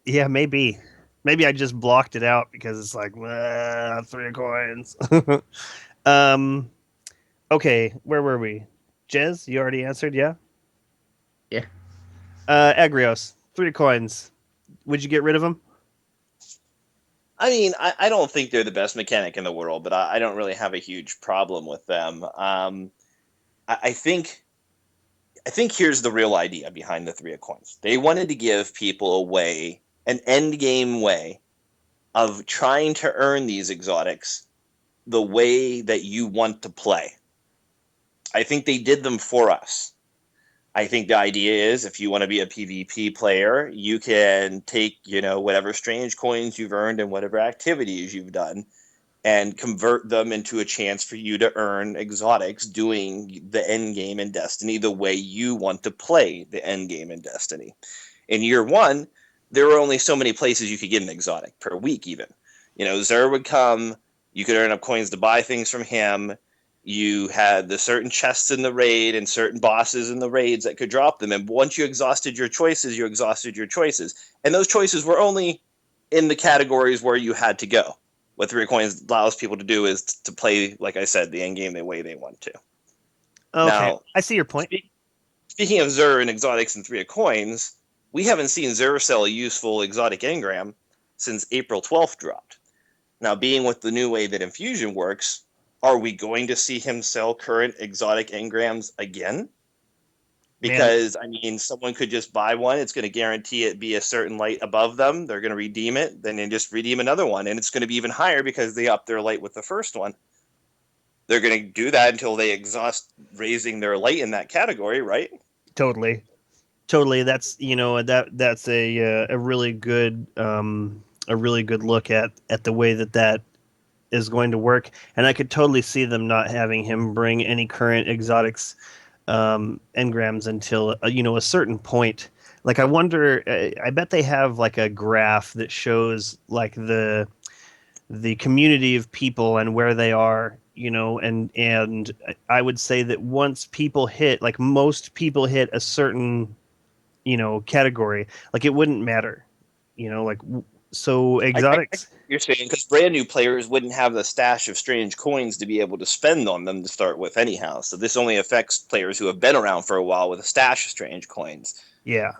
Yeah, maybe. Maybe I just blocked it out because it's like Three of Coins. um. Okay, where were we? Jez, you already answered, yeah? Yeah. Agrios, Three of Coins. Would you get rid of them? I mean, I don't think they're the best mechanic in the world, but I don't really have a huge problem with them. I think here's the real idea behind the Three of Coins. They wanted to give people a way, an end game way of trying to earn these exotics the way that you want to play. I think they did them for us. I think the idea is if you want to be a PvP player, you can take, whatever strange coins you've earned and whatever activities you've done and convert them into a chance for you to earn exotics doing the end game in Destiny the way you want to play the end game in Destiny. In year one, there were only so many places you could get an exotic per week, even. Zer would come, you could earn up coins to buy things from him. You had the certain chests in the raid and certain bosses in the raids that could drop them. And once you exhausted your choices, you exhausted your choices. And those choices were only in the categories where you had to go. What Three Coins allows people to do is to play, like I said, the end game the way they want to. Okay, Now, I see your point. speaking of Zer and exotics and Three of Coins, we haven't seen Zer sell a useful exotic engram since April 12th dropped. Now, being with the new way that Infusion works, are we going to see him sell current exotic engrams again? Because, I mean, someone could just buy one. It's going to guarantee it be a certain light above them. They're going to redeem it. Then they just redeem another one. And it's going to be even higher because they up their light with the first one. They're going to do that until they exhaust raising their light in that category, right? Totally. That's that's a really good look at the way that is going to work, and I could totally see them not having him bring any current exotics engrams until a certain point. Like I wonder, I bet they have like a graph that shows like the community of people and where they are, and I would say that once people hit, like most people hit a certain category, like it wouldn't matter, like so I exotics. you're saying because brand new players wouldn't have the stash of strange coins to be able to spend on them to start with anyhow. So this only affects players who have been around for a while with a stash of strange coins. Yeah,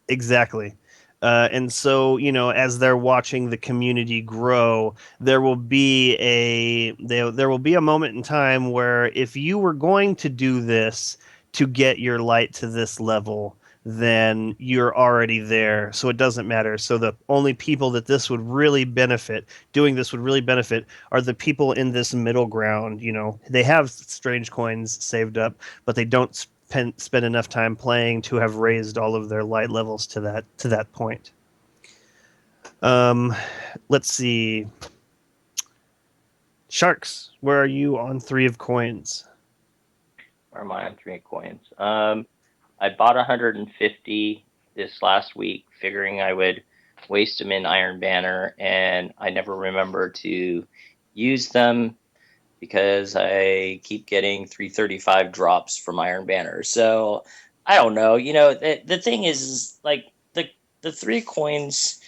exactly. And so, as they're watching the community grow, there will be there will be a moment in time where if you were going to do this to get your light to this level, then you're already there. So it doesn't matter. So the only people that doing this would really benefit, are the people in this middle ground. They have strange coins saved up, but they don't spend enough time playing to have raised all of their light levels to that point. Let's see. Sharks, where are you on Three of Coins? Where am I on Three of Coins? I bought 150 this last week, figuring I would waste them in Iron Banner, and I never remember to use them because I keep getting 335 drops from Iron Banner. So I don't know. The thing is like the Three Coins.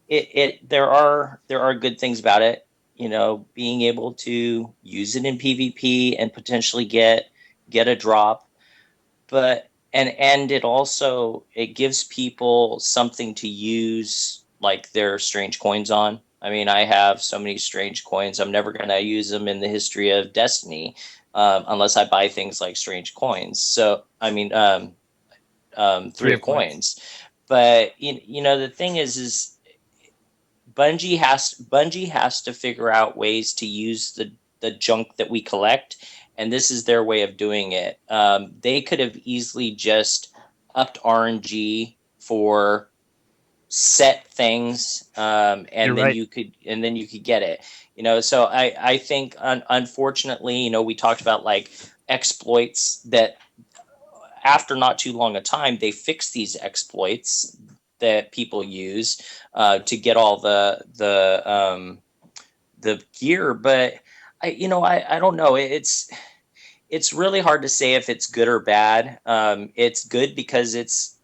There are good things about it. Being able to use it in PvP and potentially get a drop, but and it gives people something to use like their strange coins on. I mean, I have so many strange coins. I'm never going to use them in the history of Destiny unless I buy things like strange coins. So, I mean, three of coins. But the thing is Bungie has to figure out ways to use the junk that we collect, and this is their way of doing it. They could have easily just upped RNG for set things, You're and then right. you could get it. So I think unfortunately, we talked about like exploits that after not too long a time they fix these exploits that people use to get all the gear. But I don't know. It's really hard to say if it's good or bad. It's good because it's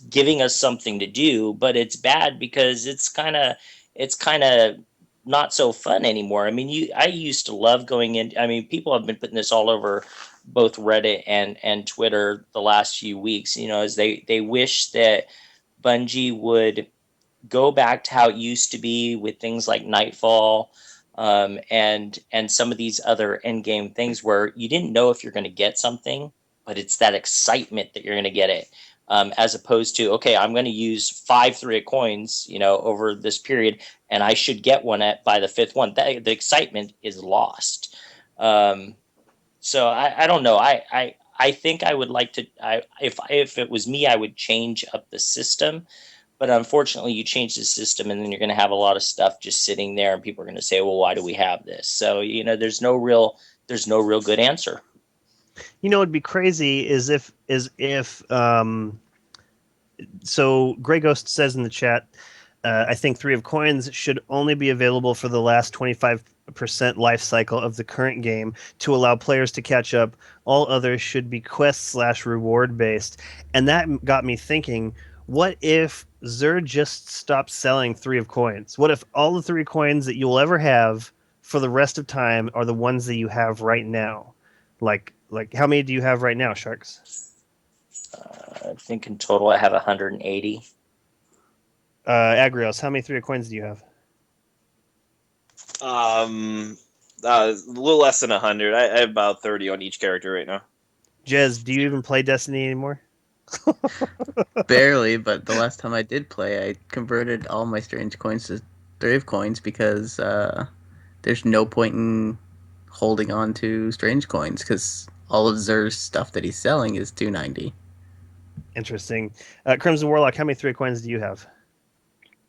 giving us something to do, but it's bad because it's kind of not so fun anymore. I mean, I used to love going in. I mean, people have been putting this all over both Reddit and Twitter the last few weeks. As they wish that Bungie would go back to how it used to be with things like Nightfall, and some of these other end game things where you didn't know if you're going to get something, but it's that excitement that you're going to get it, as opposed to, okay, I'm going to use 5 3 coins, over this period, and I should get one by the 5th one. The excitement is lost. So I don't know. I think I would like to. If it was me, I would change up the system, but unfortunately, you change the system, and then you're going to have a lot of stuff just sitting there, and people are going to say, "Well, why do we have this?" So there's no real good answer. What'd be crazy is if so Grey Ghost says in the chat, I think 3 of Coins should only be available for the last 25% life cycle of the current game to allow players to catch up. All others should be quest/reward based. And that got me thinking, what if Xur just stopped selling 3 of Coins? What if all the 3 coins that you'll ever have for the rest of time are the ones that you have right now? Like how many do you have right now, Sharks? I think in total I have 180. Agrios, how many 3 of Coins do you have? A little less than 100. I have about 30 on each character right now. Jez, do you even play Destiny anymore? Barely, but the last time I did play, I converted all my strange coins to 3 of Coins because there's no point in holding on to strange coins because all of Xur's stuff that he's selling is 290. Interesting. Crimson Warlock, how many 3 of Coins do you have?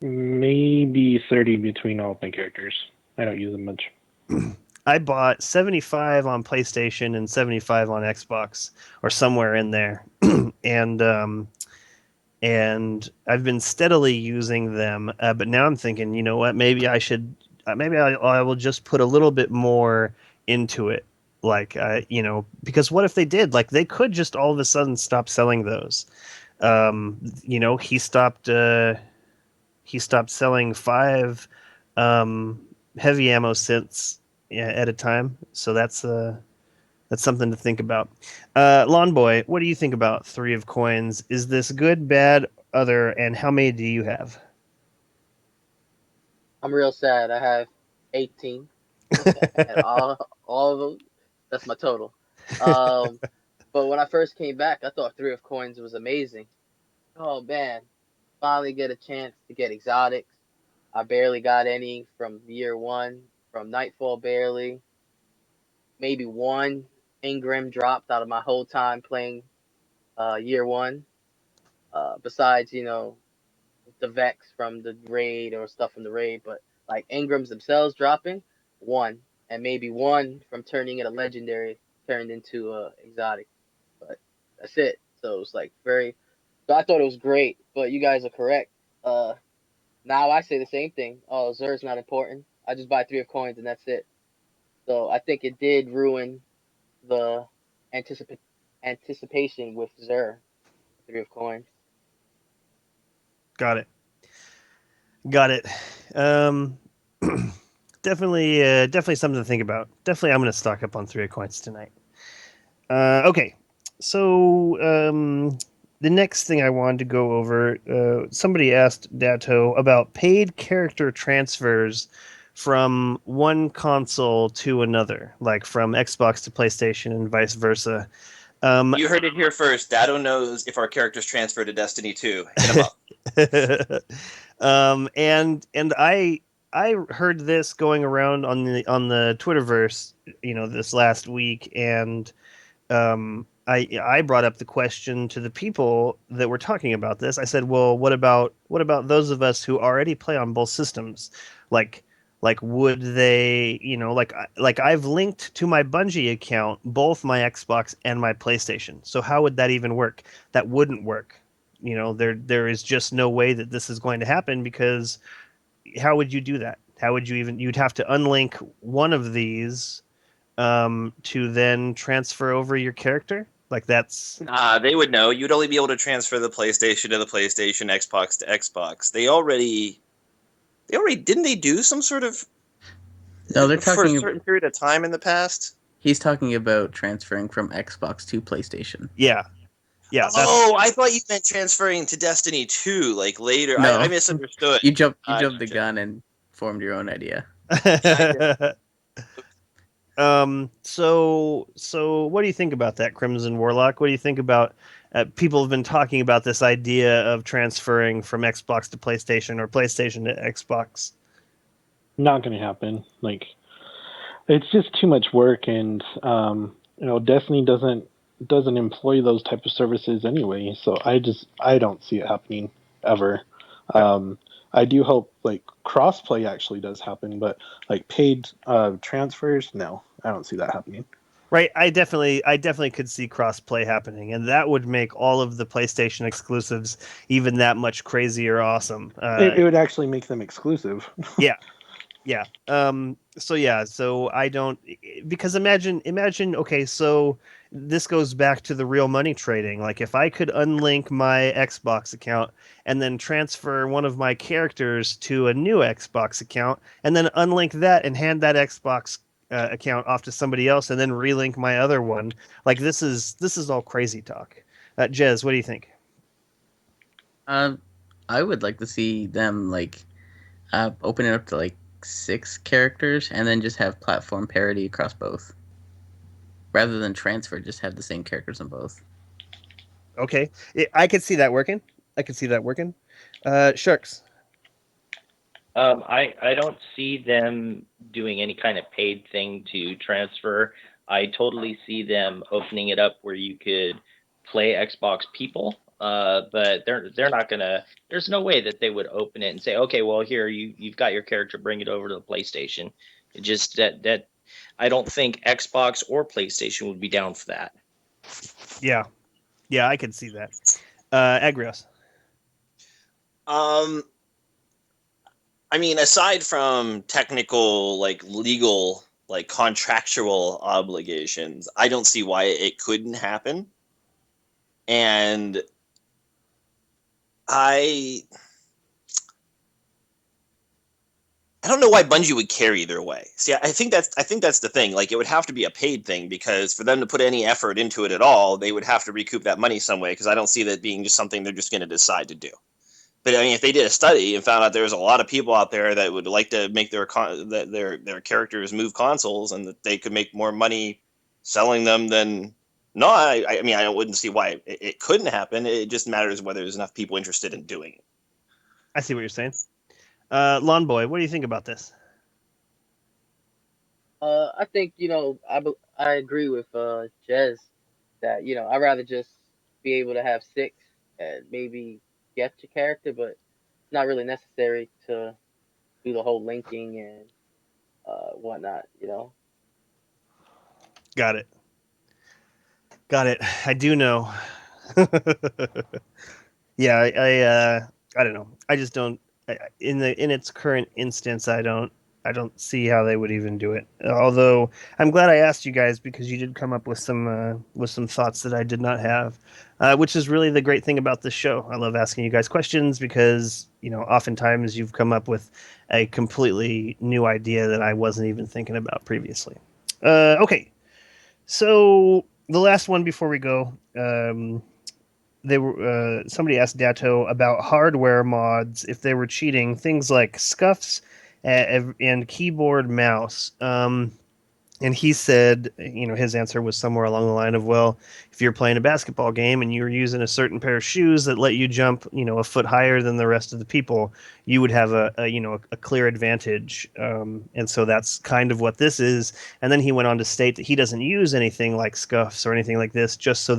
Maybe 30 between all my characters. I don't use them much. I bought 75 on PlayStation and 75 on Xbox, or somewhere in there, and I've been steadily using them. But now I'm thinking, you know what? Maybe I should. Maybe I will just put a little bit more into it. Like, because what if they did? Like, they could just all of a sudden stop selling those. He stopped. He stopped selling 5 heavy ammo synths at a time. So that's something to think about. Lawnboy, what do you think about 3 of Coins? Is this good, bad, other, and how many do you have? I'm real sad. I have 18, and all of them. That's my total. Um, but when I first came back, I thought 3 of Coins was amazing. Oh man, finally get a chance to get exotics. I barely got any from year one, from Nightfall barely. Maybe one Ingram dropped out of my whole time playing year one. Besides, the Vex from the raid or stuff from the raid, but like Ingrams themselves dropping one, and maybe one from turning it a legendary turned into a exotic. But that's it. So it's like very. So I thought it was great, but you guys are correct. Now I say the same thing. Oh, Zer's not important. I just buy 3 of Coins and that's it. So I think it did ruin the anticipation with Zer, 3 of Coins. Got it. Got it. Um, definitely something to think about. Definitely, I'm going to stock up on 3 of Coins tonight. Okay, so the next thing I wanted to go over, somebody asked Datto about paid character transfers from one console to another, like from Xbox to PlayStation and vice versa. You heard it here first. Dado knows if our characters transfer to Destiny 2. Hit him up. And I heard this going around on the Twitterverse, this last week, and I brought up the question to the people that were talking about this. I said, "Well, what about those of us who already play on both systems? Like would they, like I've linked to my Bungie account both my Xbox and my PlayStation. So how would that even work? That wouldn't work. There is just no way that this is going to happen, because how would you do that? How would you even? You'd have to unlink one of these to then transfer over your character. Like that's They would know. You'd only be able to transfer the PlayStation to the PlayStation, Xbox to Xbox. They already didn't they do some sort of No, they're for a talking. certain period of time in the past? He's talking about transferring from Xbox to PlayStation. yeah. Oh, I thought you meant transferring to Destiny 2, like later. No. I misunderstood. You jumped the Gotcha. gun and formed your own idea. So what do you think about that, Crimson Warlock? What do you think about people have been talking about this idea of transferring from Xbox to PlayStation or PlayStation to Xbox? Not going to happen. Like, it's just too much work, and Destiny doesn't employ those type of services anyway. So I don't see it happening ever. I do hope like crossplay actually does happen, but like paid transfers, no, I don't see that happening. Right, I definitely could see cross-play happening, and that would make all of the PlayStation exclusives even that much crazier awesome. It would actually make them exclusive. Yeah. So I don't, because imagine. Okay, so this goes back to the real money trading. Like if I could unlink my Xbox account and then transfer one of my characters to a new Xbox account, and then unlink that and hand that Xbox account off to somebody else, and then relink my other one. Like this is all crazy talk. Jez, what do you think? I would like to see them open it up to 6 characters and then just have platform parity across both. Rather than transfer, just have the same characters on both. Okay, I could see that working. Sharks. I don't see them doing any kind of paid thing to transfer. I totally see them opening it up where you could play Xbox people. But they're not gonna. There's no way that they would open it and say, okay, well here you've got your character, bring it over to the PlayStation. It just that I don't think Xbox or PlayStation would be down for that. Yeah, I could see that. Agrios. I mean, aside from technical, legal, contractual obligations, I don't see why it couldn't happen. And I don't know why Bungie would care either way. See, I think that's the thing. Like, it would have to be a paid thing, because for them to put any effort into it at all, they would have to recoup that money some way. Because I don't see that being just something they're just going to decide to do. But I mean, if they did a study and found out there's a lot of people out there that would like to make their characters move consoles, and that they could make more money selling them, then no, I mean, I wouldn't see why it couldn't happen. It just matters whether there's enough people interested in doing it. I see what you're saying. Lawnboy, what do you think about this? I think I agree with Jez that I'd rather just be able to have 6 and maybe get your character, but it's not really necessary to do the whole linking and whatnot. Got it. I do know. Yeah, I don't know. I just don't. In its current instance, I don't see how they would even do it. Although I'm glad I asked you guys, because you did come up with some thoughts that I did not have, which is really the great thing about this show. I love asking you guys questions, because oftentimes you've come up with a completely new idea that I wasn't even thinking about previously. Okay, so the last one before we go. they were somebody asked Datto about hardware mods if they were cheating, things like scuffs and keyboard mouse. And he said, his answer was somewhere along the line of, well, if you're playing a basketball game and you're using a certain pair of shoes that let you jump, a foot higher than the rest of the people, you would have a clear advantage. And so that's kind of what this is. And then he went on to state that he doesn't use anything like scuffs or anything like this, just so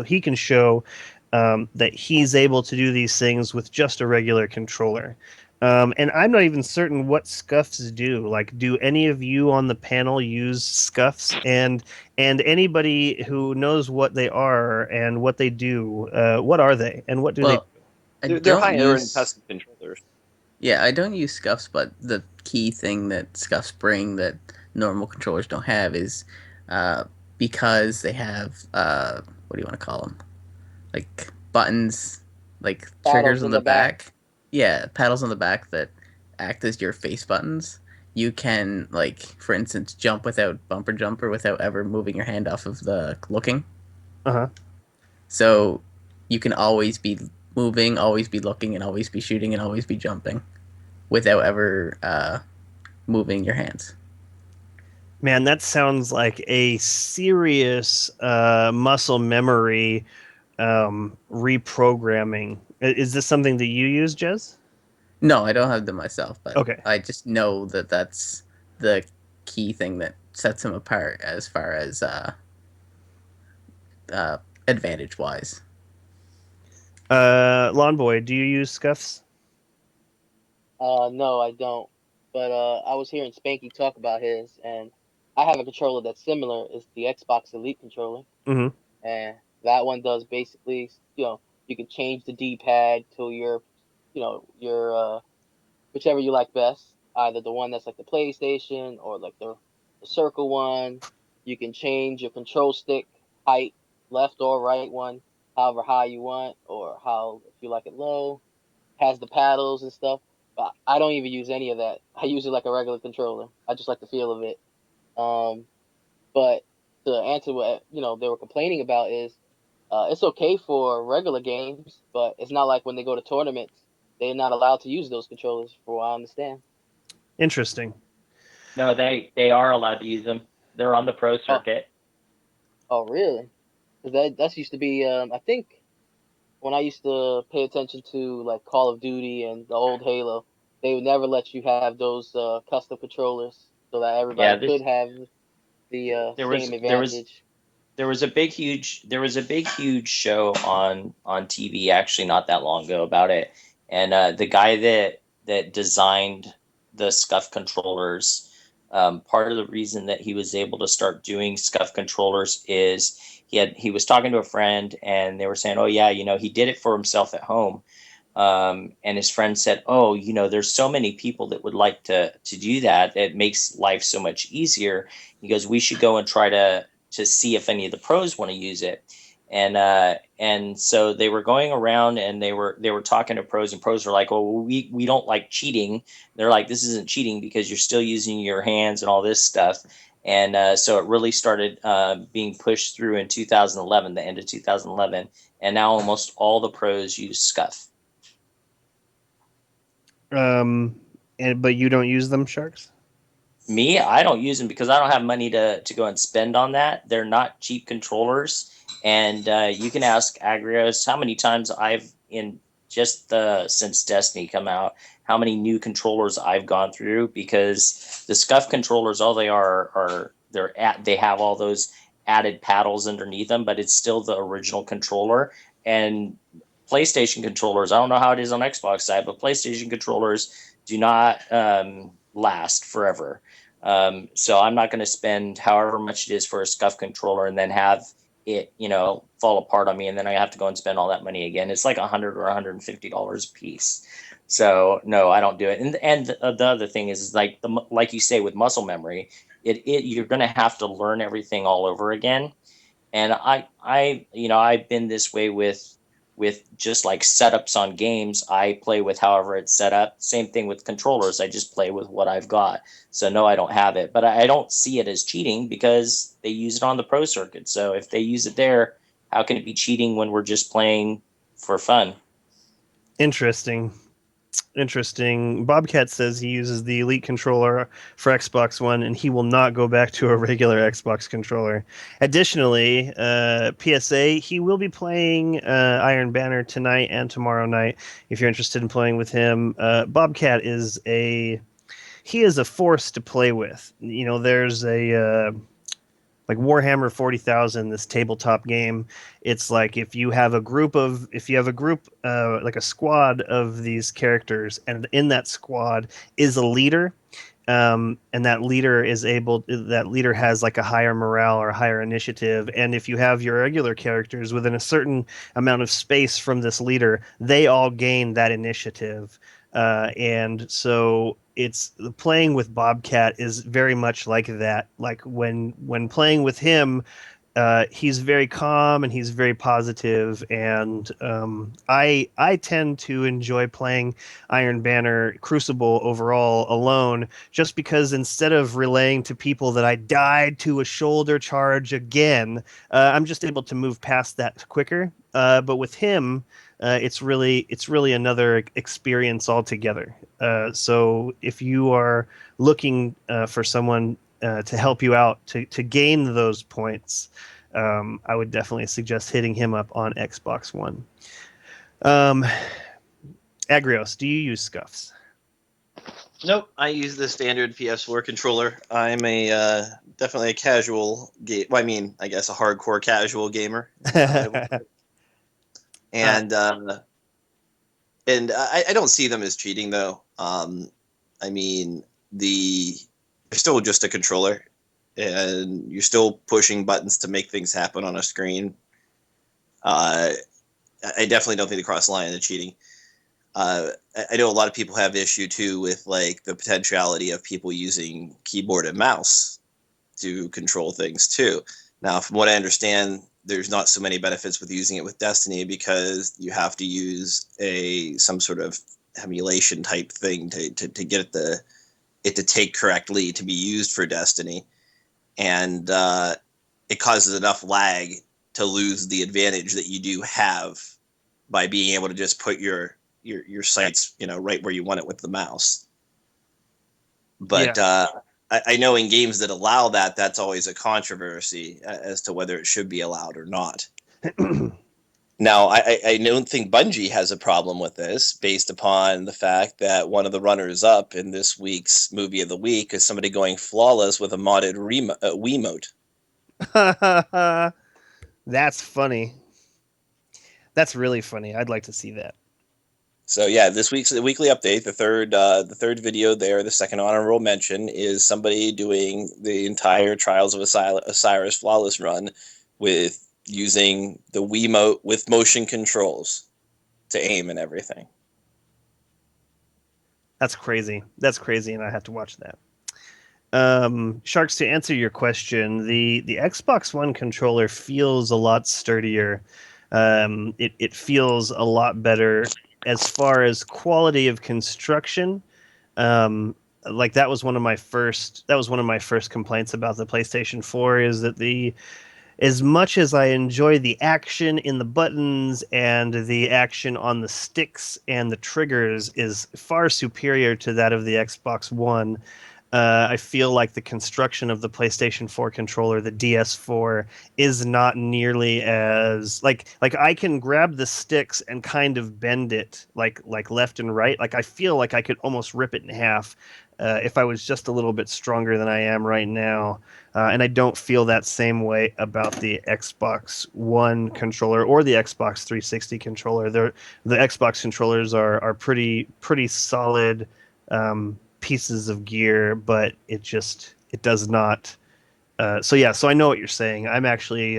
he can show that he's able to do these things with just a regular controller. And I'm not even certain what scuffs do. Like, do any of you on the panel use scuffs? And anybody who knows what they are and what they do, what are they and what do they? Well, I They're don't higher end use. custom controllers. Yeah, I don't use scuffs, but the key thing that scuffs bring that normal controllers don't have is because they have what do you want to call them? Like buttons, like triggers Paddles on in the the back. back. Yeah, paddles on the back that act as your face buttons. You can, like, for instance, jump without bumper jumper without ever moving your hand off of the looking. Uh-huh. So you can always be moving, always be looking, and always be shooting, and always be jumping without ever moving your hands. Man, that sounds like a serious muscle memory reprogramming. Is this something that you use, Jez? No, I don't have them myself, but Okay. I just know that that's the key thing that sets them apart as far as advantage wise. Lawnboy, do you use scuffs? No, I don't. But I was hearing Spanky talk about his, and I have a controller that's similar. It's the Xbox Elite controller, Mm-hmm. and that one does basically, you can change the D-pad to your whichever you like best. Either the one that's like the PlayStation or like the circle one. You can change your control stick height, left or right one, however high you want, or how if you like it low. Has the paddles and stuff. But I don't even use any of that. I use it like a regular controller. I just like the feel of it. Um, but to answer what they were complaining about is it's okay for regular games, but it's not like when they go to tournaments, they're not allowed to use those controllers, for what I understand. Interesting. No, they are allowed to use them. They're on the pro Oh, circuit. oh, really? 'Cause that used to be I think when I used to pay attention to like Call of Duty and the old Halo, they would never let you have those custom controllers so that Yeah, everybody could have the there same was there was advantage. there was a big huge show on TV actually not that long ago about it, and the guy that designed the scuff controllers. Part of the reason that he was able to start doing scuff controllers is he was talking to a friend and they were saying, oh yeah, he did it for himself at home. And his friend said, oh, there's so many people that would like to do that. It makes life so much easier. He goes, we should go and try to see if any of the pros want to use it. And so they were going around and they were talking to pros, and pros were like, oh, we don't like cheating. They're like, this isn't cheating because you're still using your hands and all this stuff. And so it really started being pushed through in 2011, the end of 2011, and now almost all the pros use scuff. But you don't use them, Sharks? Me, I don't use them because I don't have money to go and spend on that. They're not cheap controllers, and you can ask Agrios how many times I've in just since Destiny come out, how many new controllers I've gone through, because the scuff controllers, all they are they have all those added paddles underneath them, but it's still the original controller. And PlayStation controllers, I don't know how it is on Xbox side, but PlayStation controllers do not last forever. So I'm not going to spend however much it is for a scuff controller and then have it, fall apart on me, and then I have to go and spend all that money again. It's like $100 or $150 a piece. So no, I don't do it. And the other thing is like like you say with muscle memory, you're going to have to learn everything all over again. And I've been this way with just like setups on games. I play with however it's set up. Same thing with controllers. I just play with what I've got. So no, I don't have it, but I don't see it as cheating because they use it on the pro circuit. So if they use it there, how can it be cheating when we're just playing for fun? Interesting. Bobcat says he uses the Elite controller for Xbox One, and he will not go back to a regular Xbox controller. Additionally, PSA, he will be playing Iron Banner tonight and tomorrow night. If you're interested in playing with him, Bobcat is a force to play with. You know, there's a like Warhammer 40,000, this tabletop game. It's like if you have a group, like a squad of these characters, and in that squad is a leader, and that leader has like a higher morale or a higher initiative. And if you have your regular characters within a certain amount of space from this leader, they all gain that initiative. And so it's playing with Bobcat is very much like that. Like when playing with him, he's very calm and he's very positive, and I tend to enjoy playing Iron Banner Crucible overall alone, just because instead of relaying to people that I died to a shoulder charge again, I'm just able to move past that quicker. But with him, it's really another experience altogether. So if you are looking for someone to help you out to gain those points, I would definitely suggest hitting him up on Xbox One. Agrios, do you use scuffs? Nope, I use the standard PS4 controller. I'm a definitely a casual game. Well, I mean, I guess a hardcore casual gamer. And I don't see them as cheating though. I mean, they're still just a controller, and you're still pushing buttons to make things happen on a screen. I definitely don't think they cross the line into cheating. I know a lot of people have issue too with like the potentiality of people using keyboard and mouse to control things too. Now, from what I understand, there's not so many benefits with using it with Destiny, because you have to use some sort of emulation type thing to get it to take correctly to be used for Destiny, and it causes enough lag to lose the advantage that you do have by being able to just put your sights, right where you want it with the mouse. But yeah. I know in games that allow that, that's always a controversy as to whether it should be allowed or not. Now, I don't think Bungie has a problem with this, based upon the fact that one of the runners-up in this week's Movie of the Week is somebody going flawless with a modded Wiimote. That's funny. That's really funny. I'd like to see that. So yeah, this week's weekly update, the third video there, the second honorable mention, is somebody doing the entire Trials of Osiris flawless run with using the Wiimote with motion controls to aim and everything. That's crazy. And I have to watch that. Sharks, to answer your question, the Xbox One controller feels a lot sturdier. It feels a lot better as far as quality of construction. Like that was one of my first complaints about the PlayStation 4, is that as much as I enjoy the action in the buttons and the action on the sticks and the triggers is far superior to that of the Xbox One, I feel like the construction of the PlayStation 4 controller, the DS4, is not nearly as like I can grab the sticks and kind of bend it like left and right. Like I feel like I could almost rip it in half if I was just a little bit stronger than I am right now. And I don't feel that same way about the Xbox One controller or the Xbox 360 controller. The Xbox controllers are pretty solid pieces of gear, but it does not. So I know what you're saying. I'm actually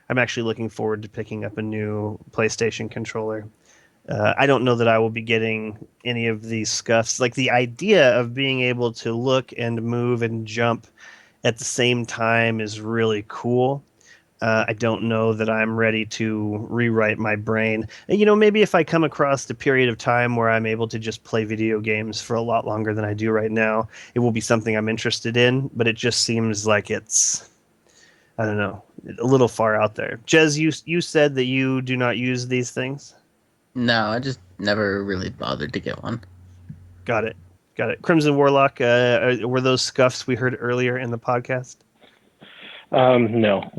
looking forward to picking up a new PlayStation controller. I don't know that I will be getting any of these scuffs. Like the idea of being able to look and move and jump at the same time is really cool. I don't know that I'm ready to rewrite my brain. Maybe if I come across the period of time where I'm able to just play video games for a lot longer than I do right now, it will be something I'm interested in. But it just seems like it's I don't know, a little far out there. Jez, you said that you do not use these things. No, I just never really bothered to get one. Got it. Got it. Crimson Warlock, were those scuffs we heard earlier in the podcast? No.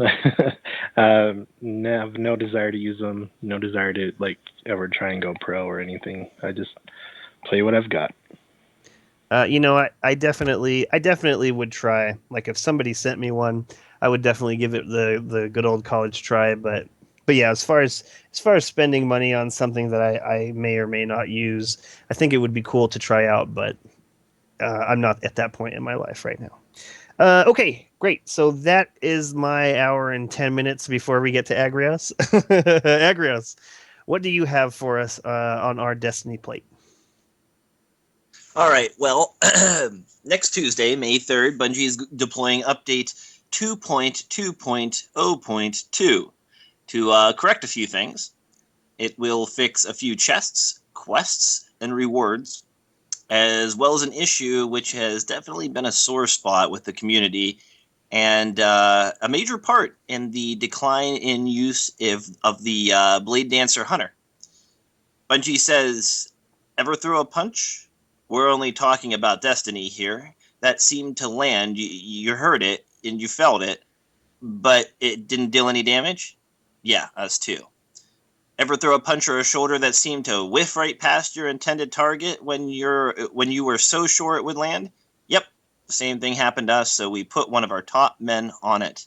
No desire to use them. No desire to like ever try and go pro or anything. I just play what I've got. I definitely would try. Like if somebody sent me one, I would definitely give it the good old college try. But yeah, as far as spending money on something that I may or may not use, I think it would be cool to try out. But I'm not at that point in my life right now. Okay, great. So that is my hour and 10 minutes before we get to Agrios. Agrios, what do you have for us on our Destiny plate? All right. Well, next Tuesday, May 3rd, Bungie is deploying update 2.2.0.2 to correct a few things. It will fix a few chests, quests, and rewards, as well as an issue which has definitely been a sore spot with the community and a major part in the decline in use of the Blade Dancer Hunter. Bungie says, ever throw a punch? We're only talking about Destiny here. That seemed to land. You heard it and you felt it, but it didn't deal any damage? Yeah, us too. Ever throw a punch or a shoulder that seemed to whiff right past your intended target when you were so sure it would land? Yep, the same thing happened to us, so we put one of our top men on it.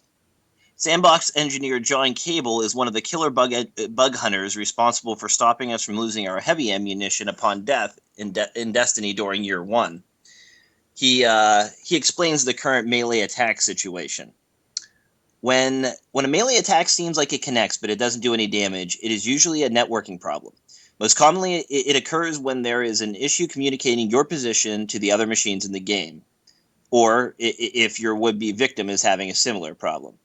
Sandbox engineer John Cable is one of the killer bug hunters responsible for stopping us from losing our heavy ammunition upon death in Destiny during year 1. He explains the current melee attack situation. When a melee attack seems like it connects but it doesn't do any damage, it is usually a networking problem. Most commonly, it occurs when there is an issue communicating your position to the other machines in the game, or if your would-be victim is having a similar problem.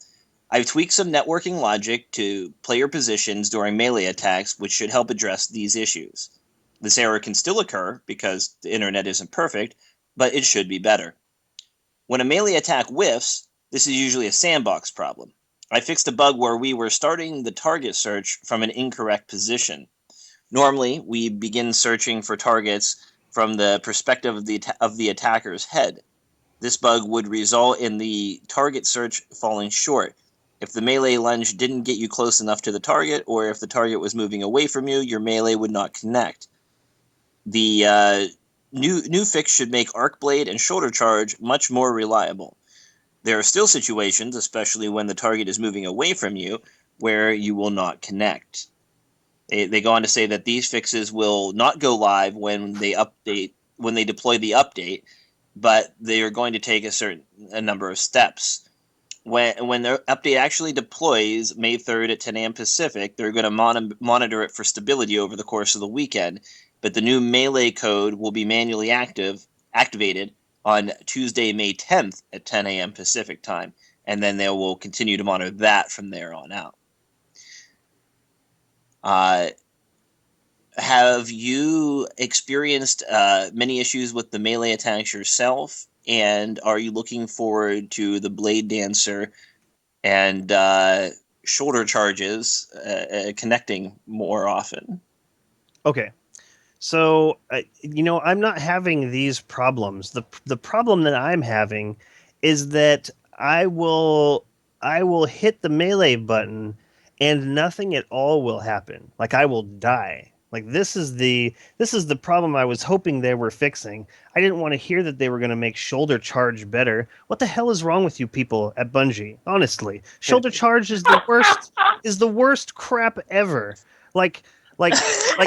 I've tweaked some networking logic to player positions during melee attacks, which should help address these issues. This error can still occur because the internet isn't perfect, but it should be better. When a melee attack whiffs, this is usually a sandbox problem. I fixed a bug where we were starting the target search from an incorrect position. Normally, we begin searching for targets from the perspective of the attacker's head. This bug would result in the target search falling short. If the melee lunge didn't get you close enough to the target, or if the target was moving away from you, your melee would not connect. The new fix should make arc blade and shoulder charge much more reliable. There are still situations, especially when the target is moving away from you, where you will not connect. They go on to say that these fixes will not go live when they deploy the update, but they are going to take a number of steps. When the update actually deploys May 3rd at 10 a.m. Pacific, they're going to monitor it for stability over the course of the weekend, but the new melee code will be manually activated on Tuesday, May 10th at 10 a.m. Pacific time, and then they will continue to monitor that from there on out. Have you experienced many issues with the melee attacks yourself? And are you looking forward to the Blade Dancer and shoulder charges connecting more often? Okay. So, I'm not having these problems. The problem that I'm having is that I will hit the melee button and nothing at all will happen. Like I will die. Like this is the problem I was hoping they were fixing. I didn't want to hear that they were going to make shoulder charge better. What the hell is wrong with you people at Bungie? Honestly, shoulder charge is the worst crap ever. Like like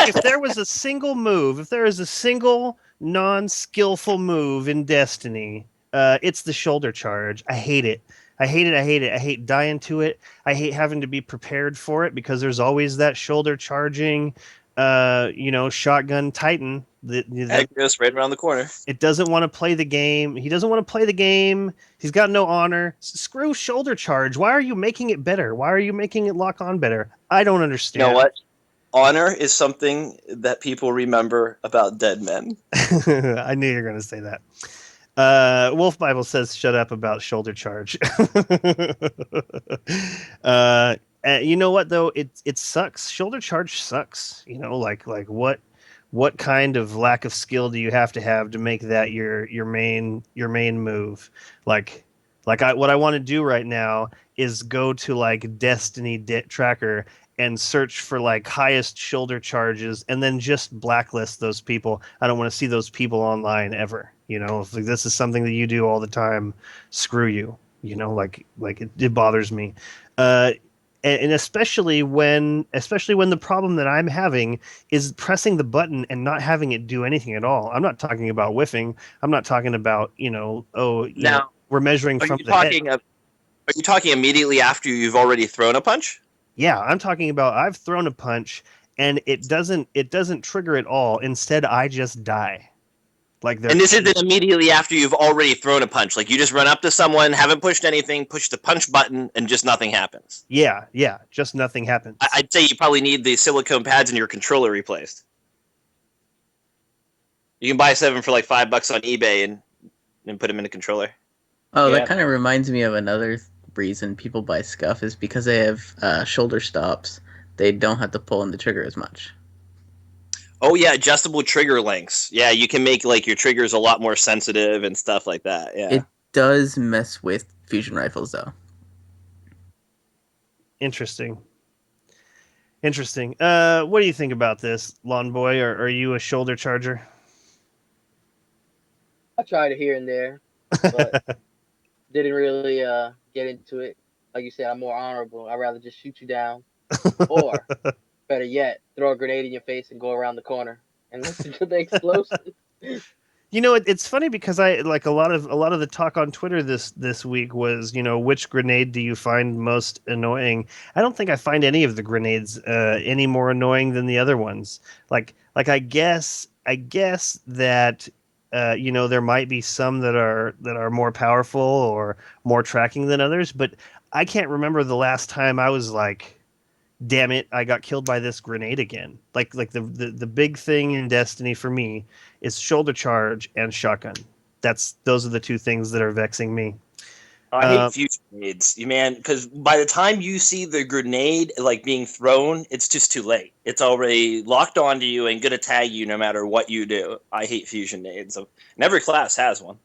if there was a single move, if there is a single non-skillful move in Destiny, it's the shoulder charge. I hate it. I hate it. I hate it. I hate dying to it. I hate having to be prepared for it because there's always that shoulder charging, shotgun titan. Agrios right around the corner. It doesn't want to play the game. He doesn't want to play the game. He's got no honor. Screw shoulder charge. Why are you making it better? Why are you making it lock on better? I don't understand. You know what? Honor is something that people remember about dead men. I knew you were going to say that. Wolf Bible says shut up about shoulder charge. You know what though? It sucks. Shoulder charge sucks. What kind of lack of skill do you have to make that your main move? Like what I want to do right now is go to like Destiny Tracker and search for like highest shoulder charges and then just blacklist those people. I don't want to see those people online ever. If like, this is something that you do all the time, screw you. It bothers me. And especially when the problem that I'm having is pressing the button and not having it do anything at all. I'm not talking about whiffing. I'm not talking about, Now, we're measuring are from you the head. talking? Are you talking immediately after you've already thrown a punch? Yeah, I'm talking about I've thrown a punch and it doesn't trigger at all. Instead, I just die. Like they're And this isn't immediately after you've already thrown a punch. Like you just run up to someone, haven't pushed anything, push the punch button, and just nothing happens. yeah, just nothing happens. I'd say you probably need the silicone pads in your controller replaced. You can buy 7 for like $5 on eBay and put them in a controller. Oh, Yeah. that kind of reminds me of another reason people buy Scuff is because they have shoulder stops. They don't have to pull in the trigger as much. Oh yeah, adjustable trigger lengths. Yeah, you can make like your triggers a lot more sensitive and stuff like that. Yeah. It does mess with fusion rifles, though. Interesting. What do you think about this, Lawnboy? Are you a shoulder charger? I tried it here and there, but didn't really get into it. Like you said, I'm more honorable. I'd rather just shoot you down, or better yet, throw a grenade in your face and go around the corner and listen to the explosion. It's funny because I like a lot of the talk on Twitter this week was, which grenade do you find most annoying? I don't think I find any of the grenades any more annoying than the other ones. I guess that there might be some that are more powerful or more tracking than others, but I can't remember the last time I was like, damn it, I got killed by this grenade again. Like the big thing in Destiny for me is shoulder charge and shotgun. Those are the two things that are vexing me. I hate fusion grenades, man, because by the time you see the grenade like being thrown, it's just too late. It's already locked onto you and gonna tag you no matter what you do. I hate fusion nades. And every class has one.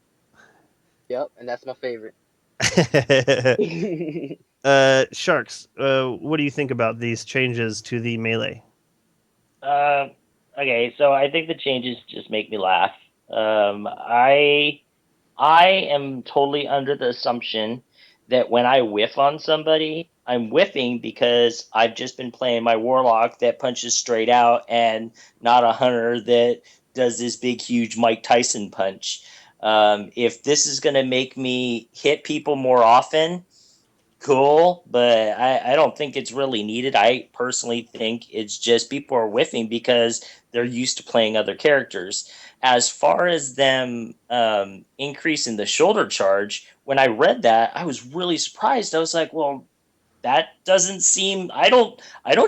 Yep, and that's my favorite. Sharks, what do you think about these changes to the melee? Okay, so I think the changes just make me laugh. I am totally under the assumption that when I whiff on somebody, I'm whiffing because I've just been playing my warlock that punches straight out and not a hunter that does this big, huge Mike Tyson punch. If this is going to make me hit people more often, cool, but I don't think it's really needed. I personally think it's just people are whiffing because they're used to playing other characters. As far as them increasing the shoulder charge, when I read that, I was really surprised. I was like, well, that doesn't seem I don't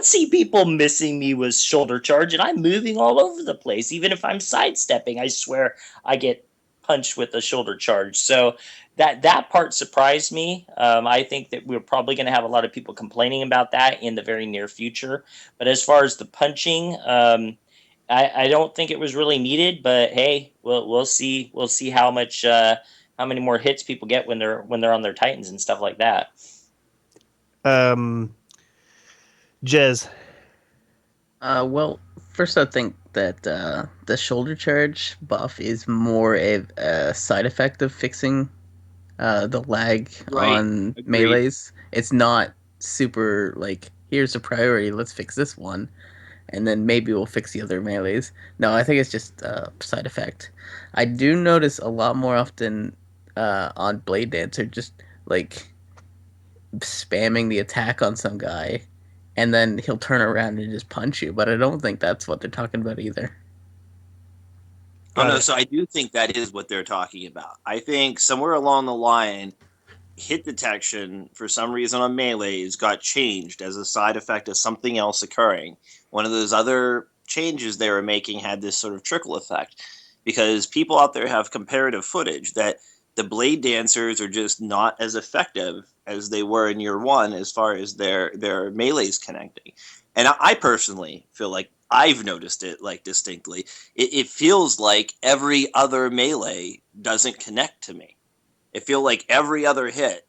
see people missing me with shoulder charge, and I'm moving all over the place. Even if I'm sidestepping, I swear I get punched with a shoulder charge. So that part surprised me. I think that we're probably going to have a lot of people complaining about that in the very near future. But as far as the punching, I don't think it was really needed. But hey, we'll see. We'll see how many more hits people get when they're on their Titans and stuff like that. Jez. Well, first I think that the shoulder charge buff is more a side effect of fixing the lag on Agreed. melees. It's not super like, here's a priority, let's fix this one, and then maybe we'll fix the other melees. No, I think it's just a side effect. I do notice a lot more often on Blade Dancer just like spamming the attack on some guy, and then he'll turn around and just punch you. But I don't think that's what they're talking about either. Oh Got no, it. so I do think that is what they're talking about. I think somewhere along the line, hit detection for some reason on melees got changed as a side effect of something else occurring. One of those other changes they were making had this sort of trickle effect. because people out there have comparative footage that the blade dancers are just not as effective as they were in year one as far as their melees connecting. And I personally feel like I've noticed it like distinctly. It feels like every other melee doesn't connect to me. It feels like every other hit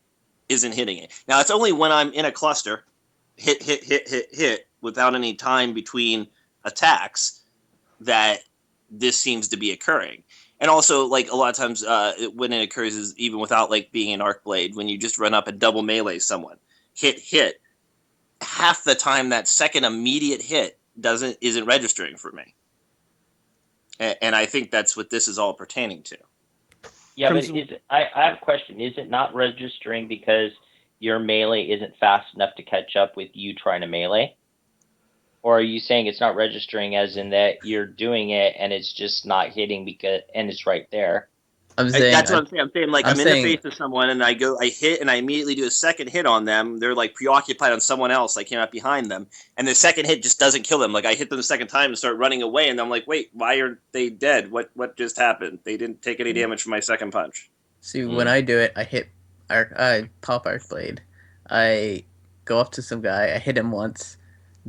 isn't hitting it. Now it's only when I'm in a cluster, hit without any time between attacks that this seems to be occurring. And also, like, a lot of times when it occurs is even without, like, being an arc blade, when you just run up and double melee someone, hit, half the time that second immediate hit isn't registering for me. And I think that's what this is all pertaining to. Yeah, Crimson- but I have a question. Is it not registering because your melee isn't fast enough to catch up with you trying to melee? Or are you saying it's not registering as in that you're doing it and it's just not hitting and it's right there? I'm saying That's what I'm saying. I'm saying, like, I'm in the saying- face of someone, and I hit, and I immediately do a second hit on them. They're, like, preoccupied on someone else. I came up behind them, and the second hit just doesn't kill them. Like, I hit them the second time and start running away, and I'm like, wait, why are they dead? What just happened? They didn't take any damage from my second punch. See, when I do it, I pop arc blade. I go up to some guy, I hit him once,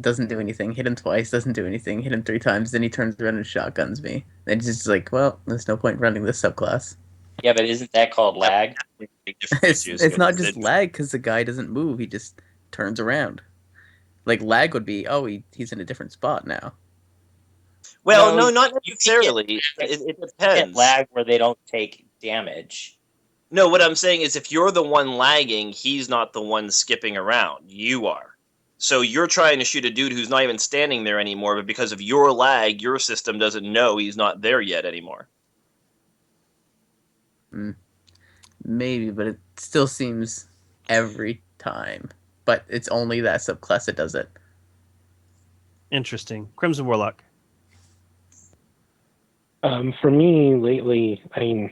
doesn't do anything. Hit him twice, doesn't do anything. Hit him 3 times, then he turns around and shotguns me. And it's just like, well, there's no point running this subclass. Yeah, but isn't that called lag? It's not just lag because the guy doesn't move; he just turns around. Like lag would be, oh, he's in a different spot now. Well, No, no, not you necessarily. can It Get depends. lag where they don't take damage. No, what I'm saying is if you're the one lagging, he's not the one skipping around. You are. So you're trying to shoot a dude who's not even standing there anymore, but because of your lag, your system doesn't know he's not there yet anymore. Maybe, but it still seems every time. But it's only that subclass that does it. Interesting. Crimson Warlock. For me, lately, I mean,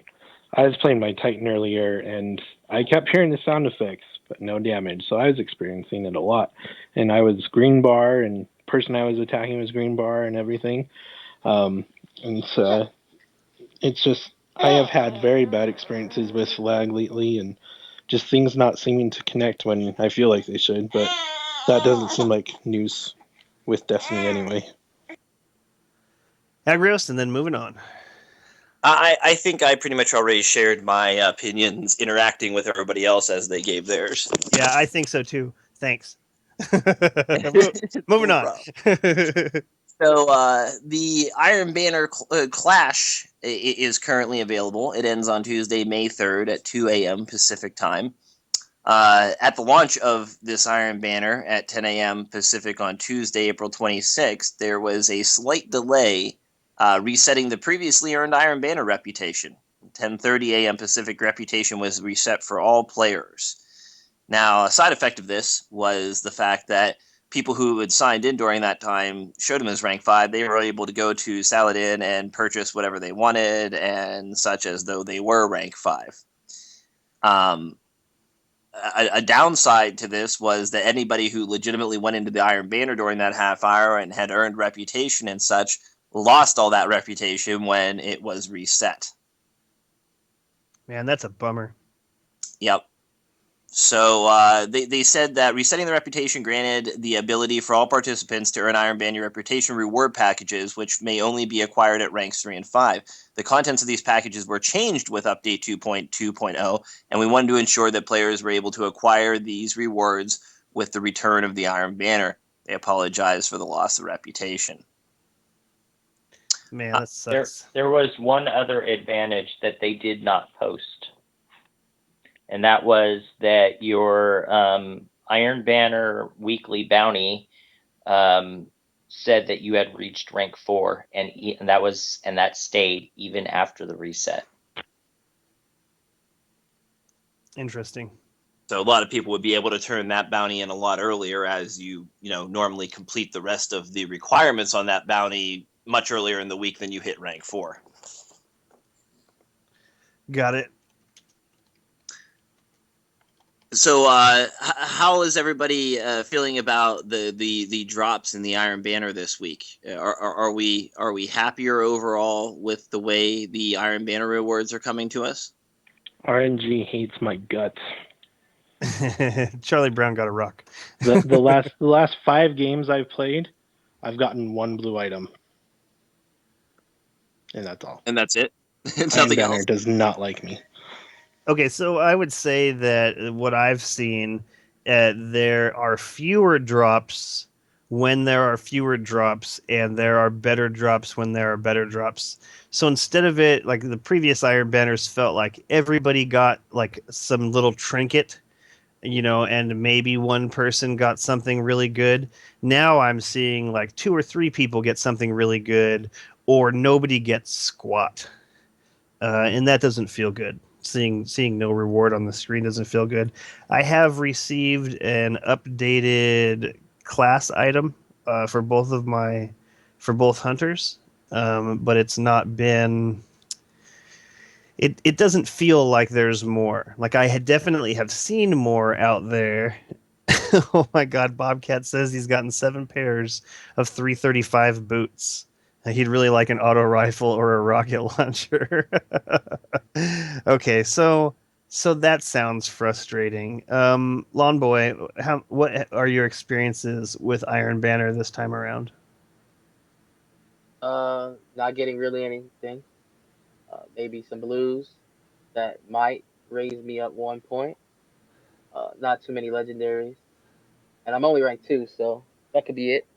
I was playing my Titan earlier, and I kept hearing the sound effects, but no damage. So I was experiencing it a lot. And I was green bar, and person I was attacking was green bar and everything. And so it's just, I have had very bad experiences with lag lately, and just things not seeming to connect when I feel like they should. But that doesn't seem like news with Destiny anyway. Agrios, and then moving on. I think I pretty much already shared my opinions interacting with everybody else as they gave theirs. Yeah, I think so too. Thanks. Moving on. So the Iron Banner Clash is currently available. It ends on Tuesday, May 3rd at 2 a.m. Pacific time. At the launch of this Iron Banner at 10 a.m. Pacific on Tuesday, April 26th, there was a slight delay resetting the previously earned Iron Banner reputation. 10:30 a.m. Pacific reputation was reset for all players. Now, a side effect of this was the fact that people who had signed in during that time showed them as rank 5. They were able to go to Saladin and purchase whatever they wanted and such as though they were rank 5. A downside to this was that anybody who legitimately went into the Iron Banner during that half hour and had earned reputation and such lost all that reputation when it was reset. Man, that's a bummer. Yep. So they said that resetting the reputation granted the ability for all participants to earn Iron Banner reputation reward packages, which may only be acquired at ranks 3 and 5. The contents of these packages were changed with Update 2.2.0, and we wanted to ensure that players were able to acquire these rewards with the return of the Iron Banner. They apologize for the loss of reputation. Man, that sucks. There was one other advantage that they did not post. And that was that your Iron Banner weekly bounty said that you had reached rank 4, and that stayed even after the reset. Interesting. So a lot of people would be able to turn that bounty in a lot earlier, as you normally complete the rest of the requirements on that bounty much earlier in the week than you hit rank 4. Got it. So, how is everybody feeling about the drops in the Iron Banner this week? Are we happier overall with the way the Iron Banner rewards are coming to us? RNG hates my guts. Charlie Brown got a rock. The last 5 games I've played, I've gotten 1 blue item, and that's all. And that's it. Iron Nothing Banner else. does not like me. Okay, so I would say that what I've seen, there are fewer drops when there are fewer drops, and there are better drops when there are better drops. So instead of it, like the previous Iron Banners felt like everybody got like some little trinket, and maybe one person got something really good. Now I'm seeing like 2 or 3 people get something really good, or nobody gets squat. And that doesn't feel good. Seeing no reward on the screen doesn't feel good. I have received an updated class item for both hunters, but it's not been. It doesn't feel like there's more. Like I had definitely have seen more out there. Oh my God! Bobcat says he's gotten 7 pairs of 335 boots. He'd really like an auto rifle or a rocket launcher. Okay, so that sounds frustrating. Lawnboy, what are your experiences with Iron Banner this time around? Not getting really anything. Maybe some blues that might raise me up 1 point. Not too many legendaries, and I'm only ranked 2, so that could be it.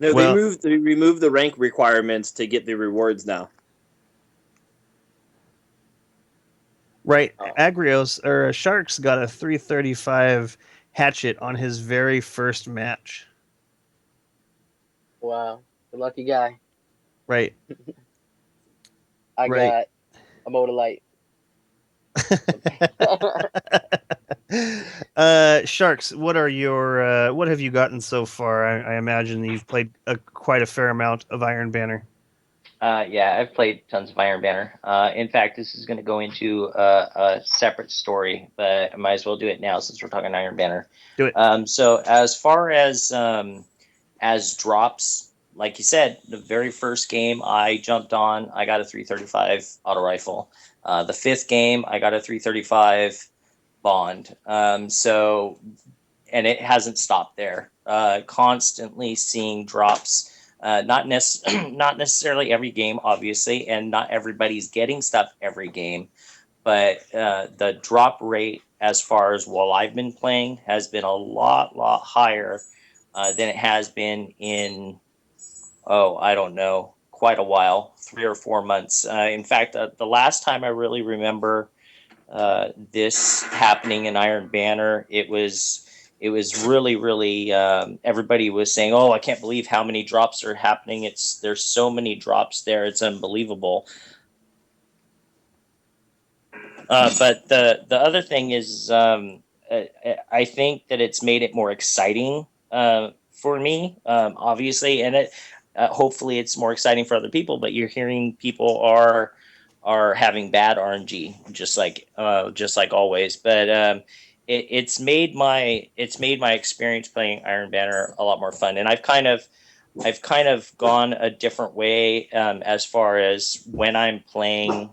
No, Well, they removed the rank requirements to get the rewards now. right, Oh, Agrios or Sharks got a 335 hatchet on his very first match. wow, the lucky guy. Right, I right. got a motor light. Sharks, what have you gotten so far? I imagine you've played quite a fair amount of Iron Banner. Yeah, I've played tons of Iron Banner. In fact, this is going to go into a separate story, but I might as well do it now since we're talking Iron Banner. Do it. So as far as drops, like you said, the very first game I jumped on, I got a 335 auto rifle. The 5th game, I got a 335 bond. And it hasn't stopped there. Constantly seeing drops. Not necessarily every game, obviously, and not everybody's getting stuff every game, but the drop rate as far as while I've been playing has been a lot higher than it has been in I don't know, quite a while, 3 or 4 months. In fact, the last time I really remember this happening in Iron Banner, it was really everybody was saying, "Oh, I can't believe how many drops are happening. There's so many drops there. It's unbelievable." But the other thing is, I think that it's made it more exciting for me, obviously, and hopefully it's more exciting for other people. But you're hearing people are having bad RNG, just like always. But it's made my experience playing Iron Banner a lot more fun, and I've kind of gone a different way as far as when I'm playing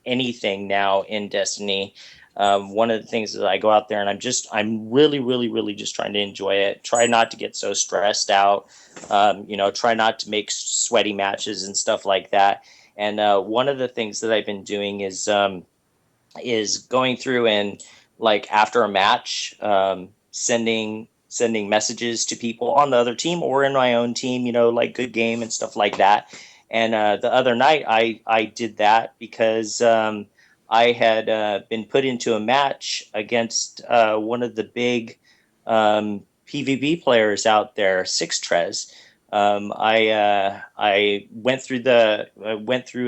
anything now in Destiny. One of the things is I go out there and I'm really just trying to enjoy it. Try not to get so stressed out. Try not to make sweaty matches and stuff like that. And one of the things that I've been doing is going through and like after a match, sending messages to people on the other team or in my own team, like good game and stuff like that. And the other night I did that because I had been put into a match against one of the big PvP players out there, Six Trez. I went through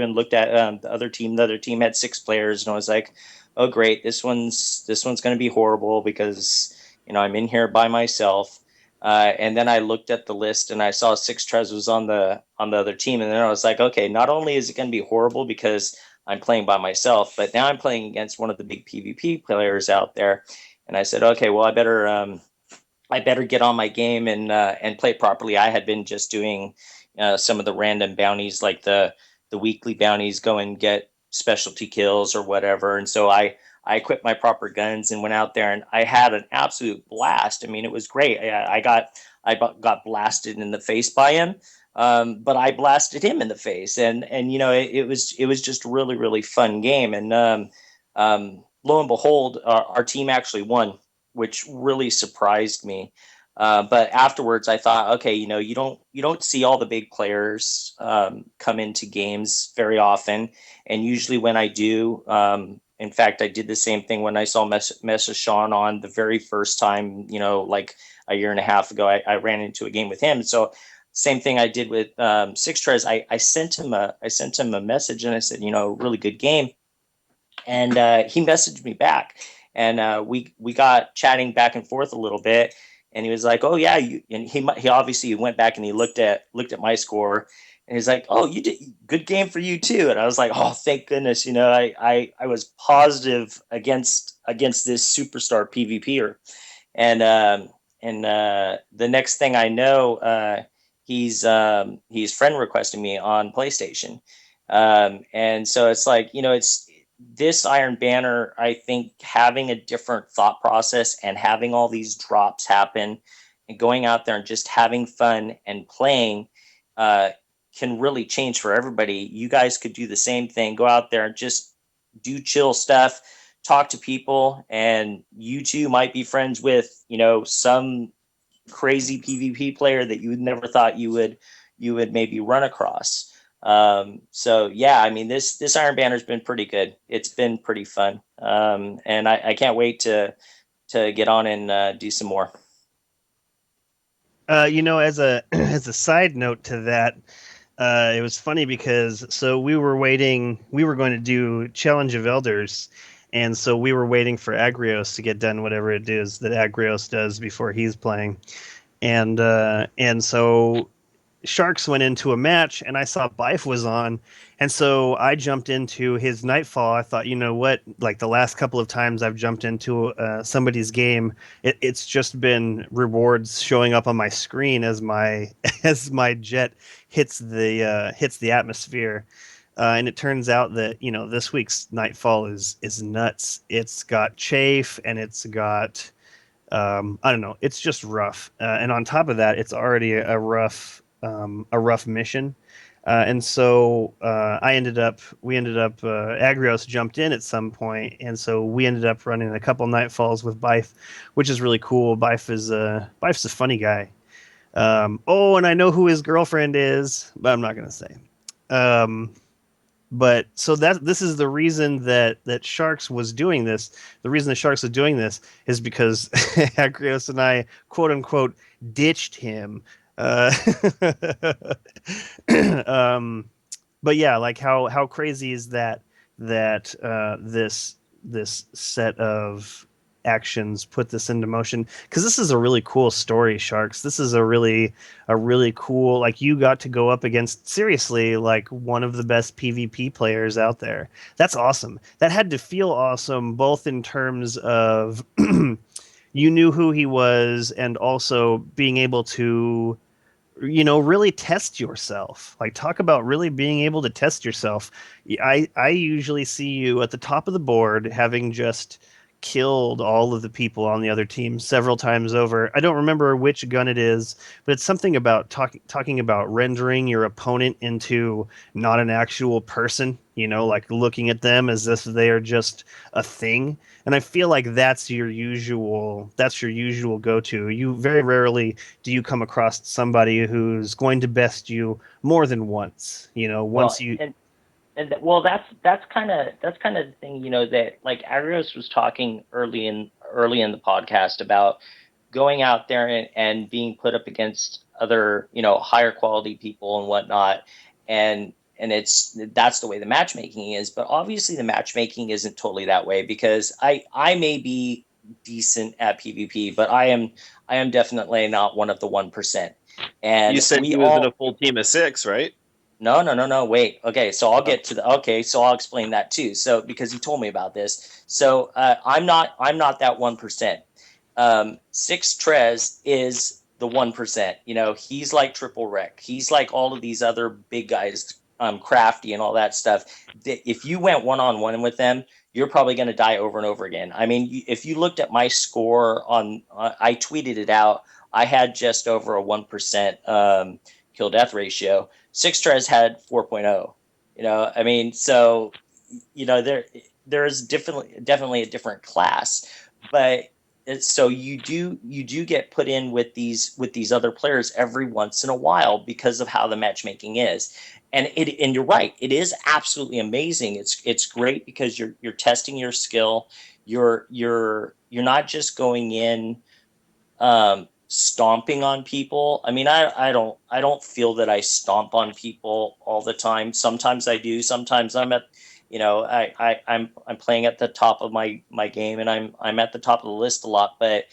and looked at the other team. The other team had 6 players, and I was like, "Oh, great! This one's going to be horrible because I'm in here by myself." And then I looked at the list and I saw Six Trez was on the other team, and then I was like, "Okay, not only is it going to be horrible because I'm playing by myself. But now I'm playing against one of the big PvP players out there, and I said, okay, well, I better get on my game and play properly. I had been just doing some of the random bounties, like the weekly bounties, go and get specialty kills or whatever. And so I equipped my proper guns and went out there, and I had an absolute blast. I mean, it was great. I got blasted in the face by him, but I blasted him in the face, and it was just a really really fun game. And lo and behold, our team actually won, which really surprised me. But afterwards, I thought, okay, you don't see all the big players come into games very often, and usually when I do, in fact, I did the same thing when I saw Mesa Sean on the very first time, like a year and a half ago. I ran into a game with him, so same thing I did with Six Tres. I sent him a message and I said, really good game, and he messaged me back, and we got chatting back and forth a little bit, and he was like, "Oh yeah," and he obviously went back and he looked at my score, and he's like, "Oh, you did good game for you too," and I was like, "Oh, thank goodness," I was positive against this superstar PvPer, and the next thing I know, he's friend requesting me on PlayStation. And so it's like, it's this Iron Banner, I think having a different thought process and having all these drops happen and going out there and just having fun and playing uh, can really change for everybody. You guys could do the same thing. Go out there and just do chill stuff, talk to people, and you too might be friends with, some crazy PvP player that you never thought you would maybe run across. So yeah, I mean, this Iron Banner's been pretty good. It's been pretty fun, and I can't wait to get on and do some more. As a as a side note to that, it was funny because so we were waiting. We were going to do Challenge of Elders, and so we were waiting for Agrios to get done whatever it is that Agrios does before he's playing, and so Sharks went into a match, and I saw Bife was on, and so I jumped into his Nightfall. I thought, you know what? Like the last couple of times I've jumped into somebody's game, it's just been rewards showing up on my screen as my as my jet hits the atmosphere. And it turns out that this week's Nightfall is nuts. It's got chafe and it's got I don't know. It's just rough, and on top of that, it's already a rough mission. And so we ended up, Agrios jumped in at some point, and so we ended up running a couple Nightfalls with Bife, which is really cool. Bife's a funny guy. Oh, and I know who his girlfriend is, but I'm not gonna say. Um, but so this is the reason that Sharks was doing this. The reason the Sharks are doing this is because Agrios and I, quote unquote, ditched him. Uh, um, but yeah, like how crazy is that this set of actions put this into motion, because this is a really cool story, Sharks. This is a really cool, like, you got to go up against, seriously, like one of the best PvP players out there. That's awesome. That had to feel awesome both in terms of you knew who he was, and also being able to really test yourself. Like, talk about really being able to test yourself. I usually see you at the top of the board, having just killed all of the people on the other team several times over. I don't remember which gun it is, but it's something about talking about rendering your opponent into not an actual person, like looking at them as if they are just a thing. And I feel like that's your usual go-to. You very rarely do you come across somebody who's going to best you more than once. Well, well, that's kind of the thing, that like Arios was talking early in the podcast about going out there and being put up against other, higher quality people and whatnot, and that's the way the matchmaking is. But obviously the matchmaking isn't totally that way, because I may be decent at PvP, but I am definitely not one of the 1%. And You said we he was in all a full team of 6, right? No. Wait. Okay, so I'll get to the. Okay, so I'll explain that too. So because he told me about this, so I'm not that 1%. Six Trez is the 1%. You know, he's like Triple Wreck. He's like all of these other big guys, Crafty and all that stuff. If you went one on one with them, you're probably going to die over and over again. I mean, if you looked at my score on, I tweeted it out. I had just over a 1% kill death ratio. Six Trez had 4.0. You know, I mean, so you know there is definitely a different class, but so you do get put in with these other players every once in a while because of how the matchmaking is. And you're right, it is absolutely amazing. It's great because you're testing your skill. You're not just going in stomping on people. I mean, I don't feel that I stomp on people all the time. Sometimes I do. Sometimes I'm at, you know, I'm playing at the top of my game, and I'm at the top of the list a lot. But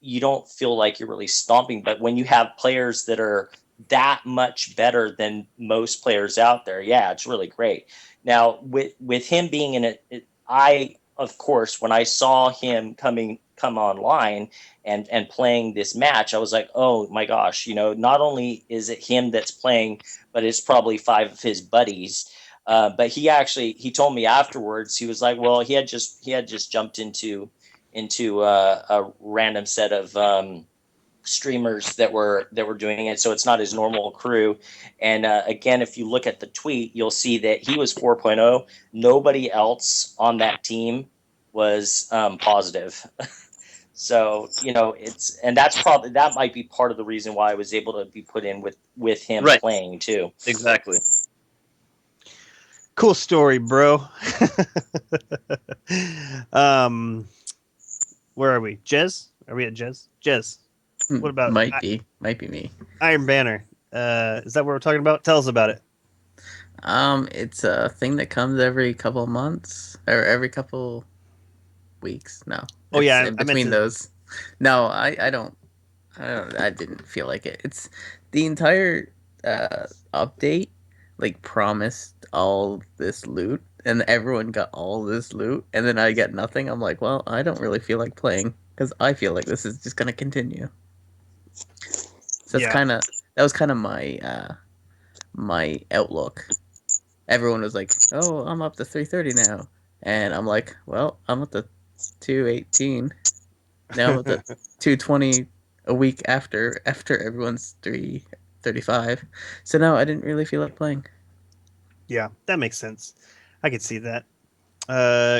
you don't feel like you're really stomping. But when you have players that are that much better than most players out there, yeah, it's really great. Now with him being in it, I of course when I saw him come online and playing this match, I was like, oh my gosh, you know, not only is it him that's playing, but it's probably five of his buddies. But he told me afterwards, he was like, well, he had just jumped into a random set of streamers that were doing it, so it's not his normal crew. And again, if you look at the tweet, you'll see that he was 4.0. Nobody else on that team was positive. So, you know, that might be part of the reason why I was able to be put in with him Right. playing too. Exactly. Cool story, bro. Where are we? Jez? Are we at Jez? Jez. What about might be me. Iron Banner? Is that what we're talking about? Tell us about it. It's a thing that comes every couple of months or every couple weeks. No. Oh, It's yeah, in I meant between to- those. No, I didn't feel like it. It's the entire update like promised all this loot and everyone got all this loot and then I get nothing. I'm like, well, I don't really feel like playing because I feel like this is just gonna continue. So Yeah. that was kind of my outlook. Everyone was like, "Oh, I'm up to 330 now," and I'm like, "Well, I'm up to 218 now. I'm up to 220 a week after everyone's 335. So no, I didn't really feel like playing." Yeah, that makes sense. I could see that.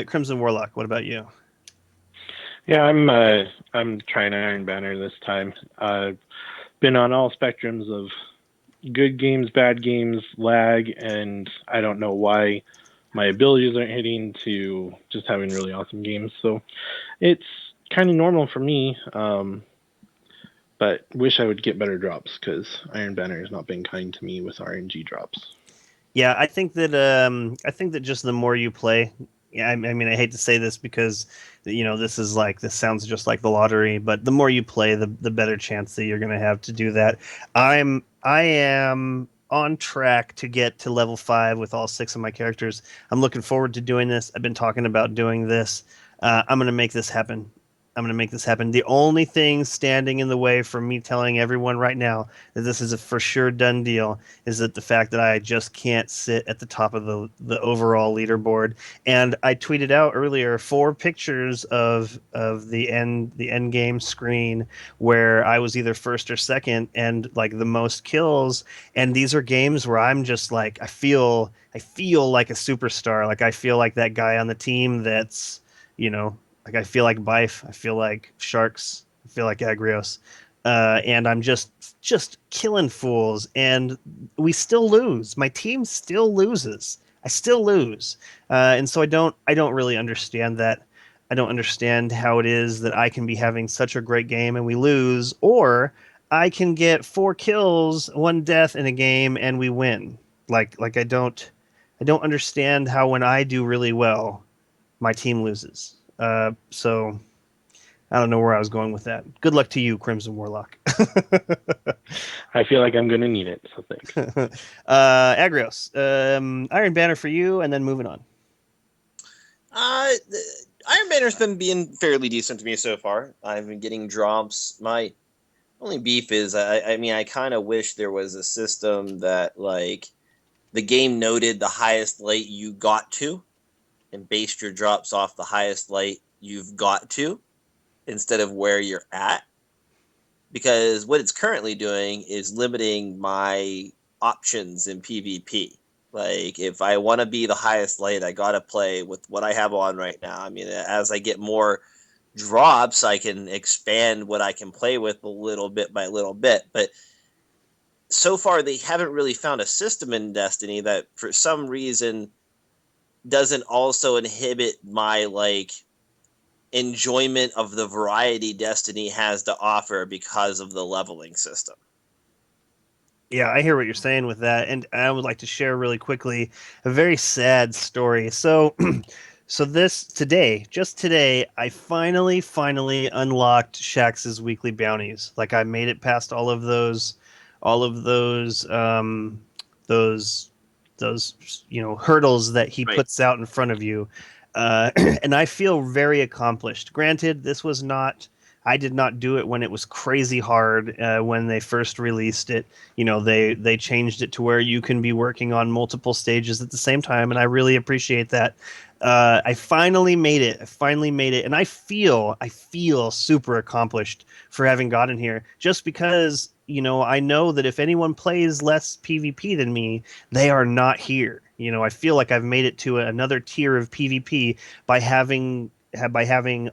Crimson Warlock, what about you? Yeah, I'm trying Iron Banner this time. Been on all spectrums of good games, bad games, lag, and I don't know why my abilities aren't hitting to just having really awesome games. So it's kind of normal for me, but wish I would get better drops because Iron Banner has not been kind to me with RNG drops. Yeah, I think that just the more you play, yeah, I mean, I hate to say this because you know this sounds just like the lottery, but the more you play, the better chance that you're going to have to do that. I am on track to get to level 5 with all 6 of my characters. I'm looking forward to doing this. I've been talking about doing this. I'm going to make this happen. I'm going to make this happen. The only thing standing in the way from me telling everyone right now that this is a for sure done deal is that the fact that I just can't sit at the top of the overall leaderboard. And I tweeted out earlier 4 pictures of the end game screen where I was either first or second and like the most kills. And these are games where I'm just like I feel like a superstar. Like I feel like that guy on the team that's, you know, like I feel like Bife, I feel like Sharks, I feel like Agrios, and I'm just killing fools, and we still lose. My team still loses. I still lose, and so I don't really understand that. I don't understand how it is that I can be having such a great game and we lose, or I can get 4 kills, 1 death in a game and we win. Like I don't understand how when I do really well, my team loses. So I don't know where I was going with that. Good luck to you, Crimson Warlock. I feel like I'm going to need it, so thanks. Agrios, Iron Banner for you, and then moving on. Iron Banner's been being fairly decent to me so far. I've been getting drops. My only beef is, I mean, I kind of wish there was a system that, like, the game noted the highest light you got to and based your drops off the highest light you've got to instead of where you're at. Because what it's currently doing is limiting my options in PvP. Like, if I want to be the highest light, I got to play with what I have on right now. I mean, as I get more drops, I can expand what I can play with a little bit by little bit. But so far, they haven't really found a system in Destiny that, for some reason, doesn't also inhibit my, like, enjoyment of the variety Destiny has to offer because of the leveling system. Yeah, I hear what you're saying with that, and I would like to share really quickly a very sad story. So, so just today, I finally unlocked Shax's weekly bounties. Like I made it past all of those, hurdles that he Right. puts out in front of you, and I feel very accomplished. Granted, this was not. I did not do it when it was crazy hard when they first released it. They changed it to where you can be working on multiple stages at the same time, and I really appreciate that. I finally made it. And I feel super accomplished for having gotten here, just because I know that if anyone plays less PvP than me, they are not here. I feel like I've made it to another tier of PvP by having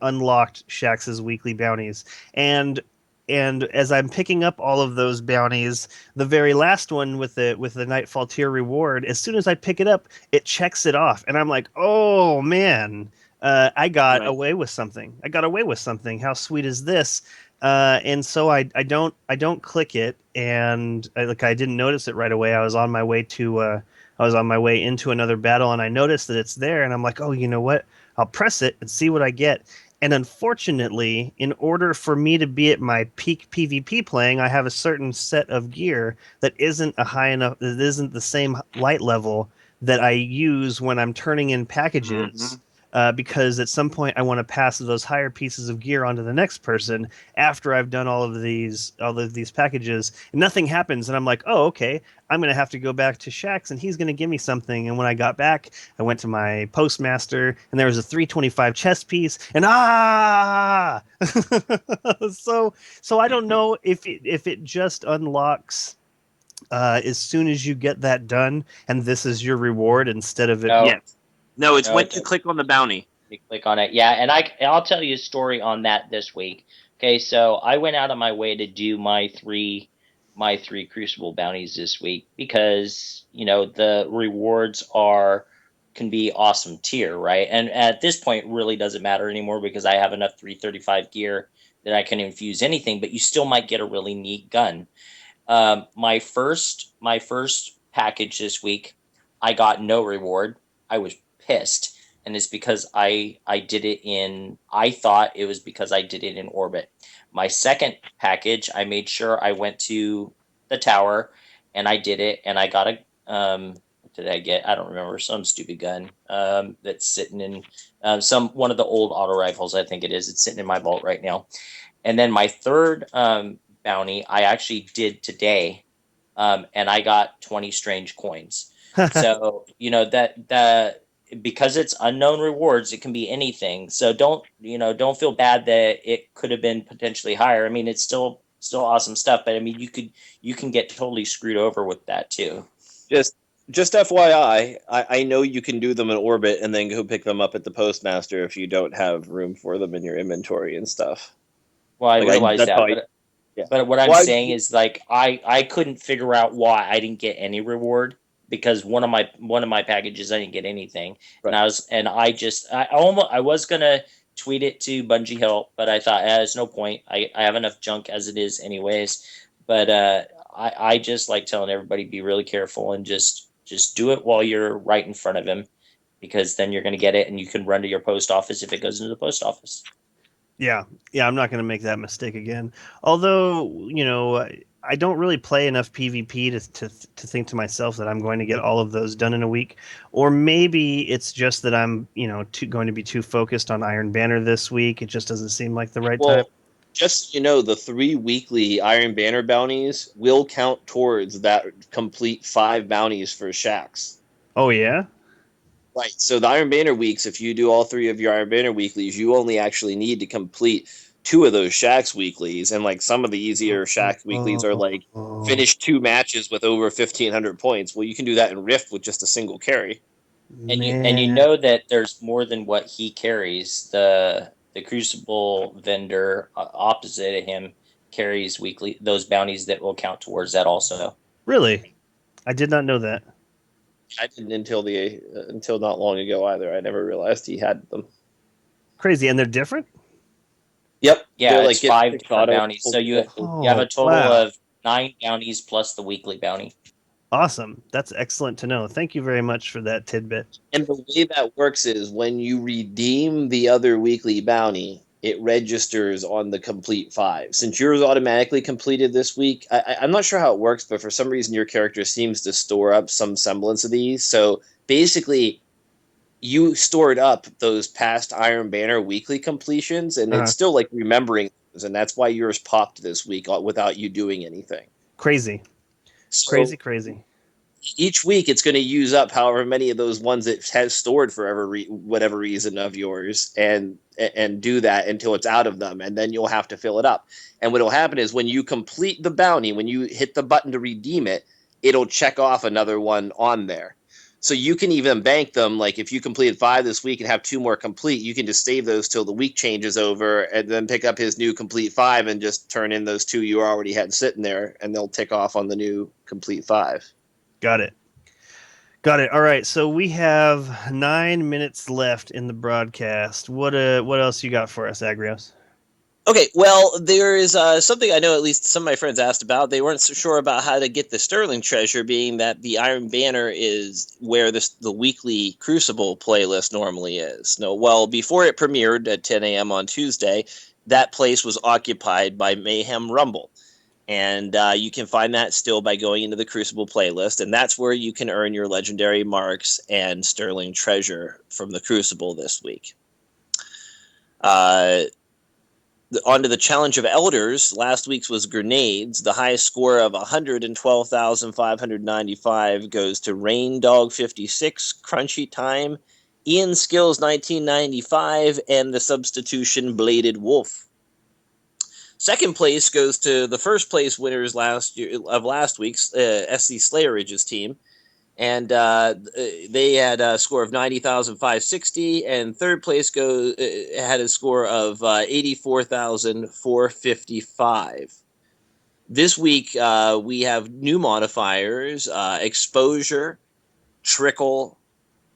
unlocked Shax's weekly bounties. And as I'm picking up all of those bounties, the very last one with the Nightfall tier reward, as soon as I pick it up, it checks it off, and I'm like, oh man, I got Right. away with something. How sweet is this? And so I don't click it, and I didn't notice it right away. I was on my way into another battle, and I noticed that it's there, and I'm like, oh, you know what? I'll press it and see what I get. And unfortunately, in order for me to be at my peak PvP playing, I have a certain set of gear that isn't that isn't the same light level that I use when I'm turning in packages. Because at some point I want to pass those higher pieces of gear on to the next person after I've done all of these packages, and nothing happens, and I'm like, oh, okay, I'm gonna have to go back to Shax, and he's gonna give me something. And when I got back, I went to my postmaster, and there was a 325 chest piece, and so I don't know if it just unlocks as soon as you get that done, and this is your reward instead of it. No. Yes. No, it's No, when it you doesn't. click on the bounty. You click on it. Yeah, and I'll tell you a story on that this week. Okay, so I went out of my way to do my three Crucible bounties this week because the rewards can be awesome tier, right? And at this point, it really doesn't matter anymore because I have enough 335 gear that I can infuse anything. But you still might get a really neat gun. My first package this week, I got no reward. I was pissed, and it's because I did it in. I thought it was because I did it in orbit. My second package, I made sure I went to the tower, and I did it, and I got a what did I get? I don't remember. Some stupid gun that's sitting in one of the old auto rifles. I think it is. It's sitting in my vault right now. And then my third bounty I actually did today, and I got 20 strange coins. So that because it's unknown rewards, it can be anything. So don't feel bad that it could have been potentially higher. I mean, it's still awesome stuff, but I mean, you can get totally screwed over with that too. Just FYI, I know you can do them in orbit and then go pick them up at the postmaster if you don't have room for them in your inventory and stuff. Well, I Like, realize that's that, how but yeah. But what I'm Well, saying is, like, I couldn't figure out why I didn't get any reward because one of my packages I didn't get anything, Right. I was gonna tweet it to Bungie Help, but I thought there's no point. I have enough junk as it is anyways. But I just like telling everybody be really careful and just do it while you're right in front of him, because then you're gonna get it and you can run to your post office if it goes into the post office. Yeah, yeah, I'm not going to make that mistake again. Although, I don't really play enough PvP to think to myself that I'm going to get all of those done in a week. Or maybe it's just that I'm, going to be too focused on Iron Banner this week. It just doesn't seem like the right time. Well, just so you know, the 3 weekly Iron Banner bounties will count towards that complete 5 bounties for Shax. Oh yeah? Right. So the Iron Banner weeks, if you do all 3 of your Iron Banner weeklies, you only actually need to complete 2 of those Shax weeklies, and like some of the easier Shax weeklies are like Oh, finish 2 matches with over 1,500 points. Well, you can do that in Rift with just a single carry. And you man. know that there's more than what he carries. The Crucible vendor opposite of him carries weekly those bounties that will count towards that also. Really? I did not know that. I didn't until not long ago either. I never realized he had them. Crazy. And they're different? Yep, Yeah, they're it's like get five 6 different auto. bounties. So you have Oh, a total wow. of 9 bounties plus the weekly bounty. Awesome. That's excellent to know. Thank you very much for that tidbit. And the way that works is when you redeem the other weekly bounty, it registers on the complete 5. Since yours automatically completed this week, I'm not sure how it works, but for some reason your character seems to store up some semblance of these. So basically, you stored up those past Iron Banner weekly completions, and it's Uh-huh. still like remembering those, and that's why yours popped this week without you doing anything. Crazy. Crazy, So crazy. each week it's going to use up however many of those ones it has stored for whatever reason of yours, and do that until it's out of them, and then you'll have to fill it up. And what'll happen is when you complete the bounty, when you hit the button to redeem it, it'll check off another one on there. So you can even bank them. Like if you completed 5 this week and have 2 more complete, you can just save those till the week changes over, and then pick up his new complete 5 and just turn in those 2 you already had sitting there, and they'll tick off on the new complete 5. Got it. Got it. All right. So we have 9 minutes left in the broadcast. What else you got for us, Agrios? Okay, well, there is something I know at least some of my friends asked about. They weren't so sure about how to get the Sterling treasure, being that the Iron Banner is where the weekly Crucible playlist normally is. No, well, before it premiered at 10 a.m. on Tuesday, that place was occupied by Mayhem Rumble. And you can find that still by going into the Crucible playlist, and that's where you can earn your legendary marks and Sterling treasure from the Crucible this week. Onto the Challenge of Elders. Last week's was grenades. The highest score of 112,595 goes to Rain Dog 56, Crunchy Time, Ian Skills 1995, and the Substitution Bladed Wolf. Second place goes to the first place winners last week's SC Slayeridge's team, and they had a score of 90,560, and third place had a score of 84,455. This week we have new modifiers: exposure, trickle,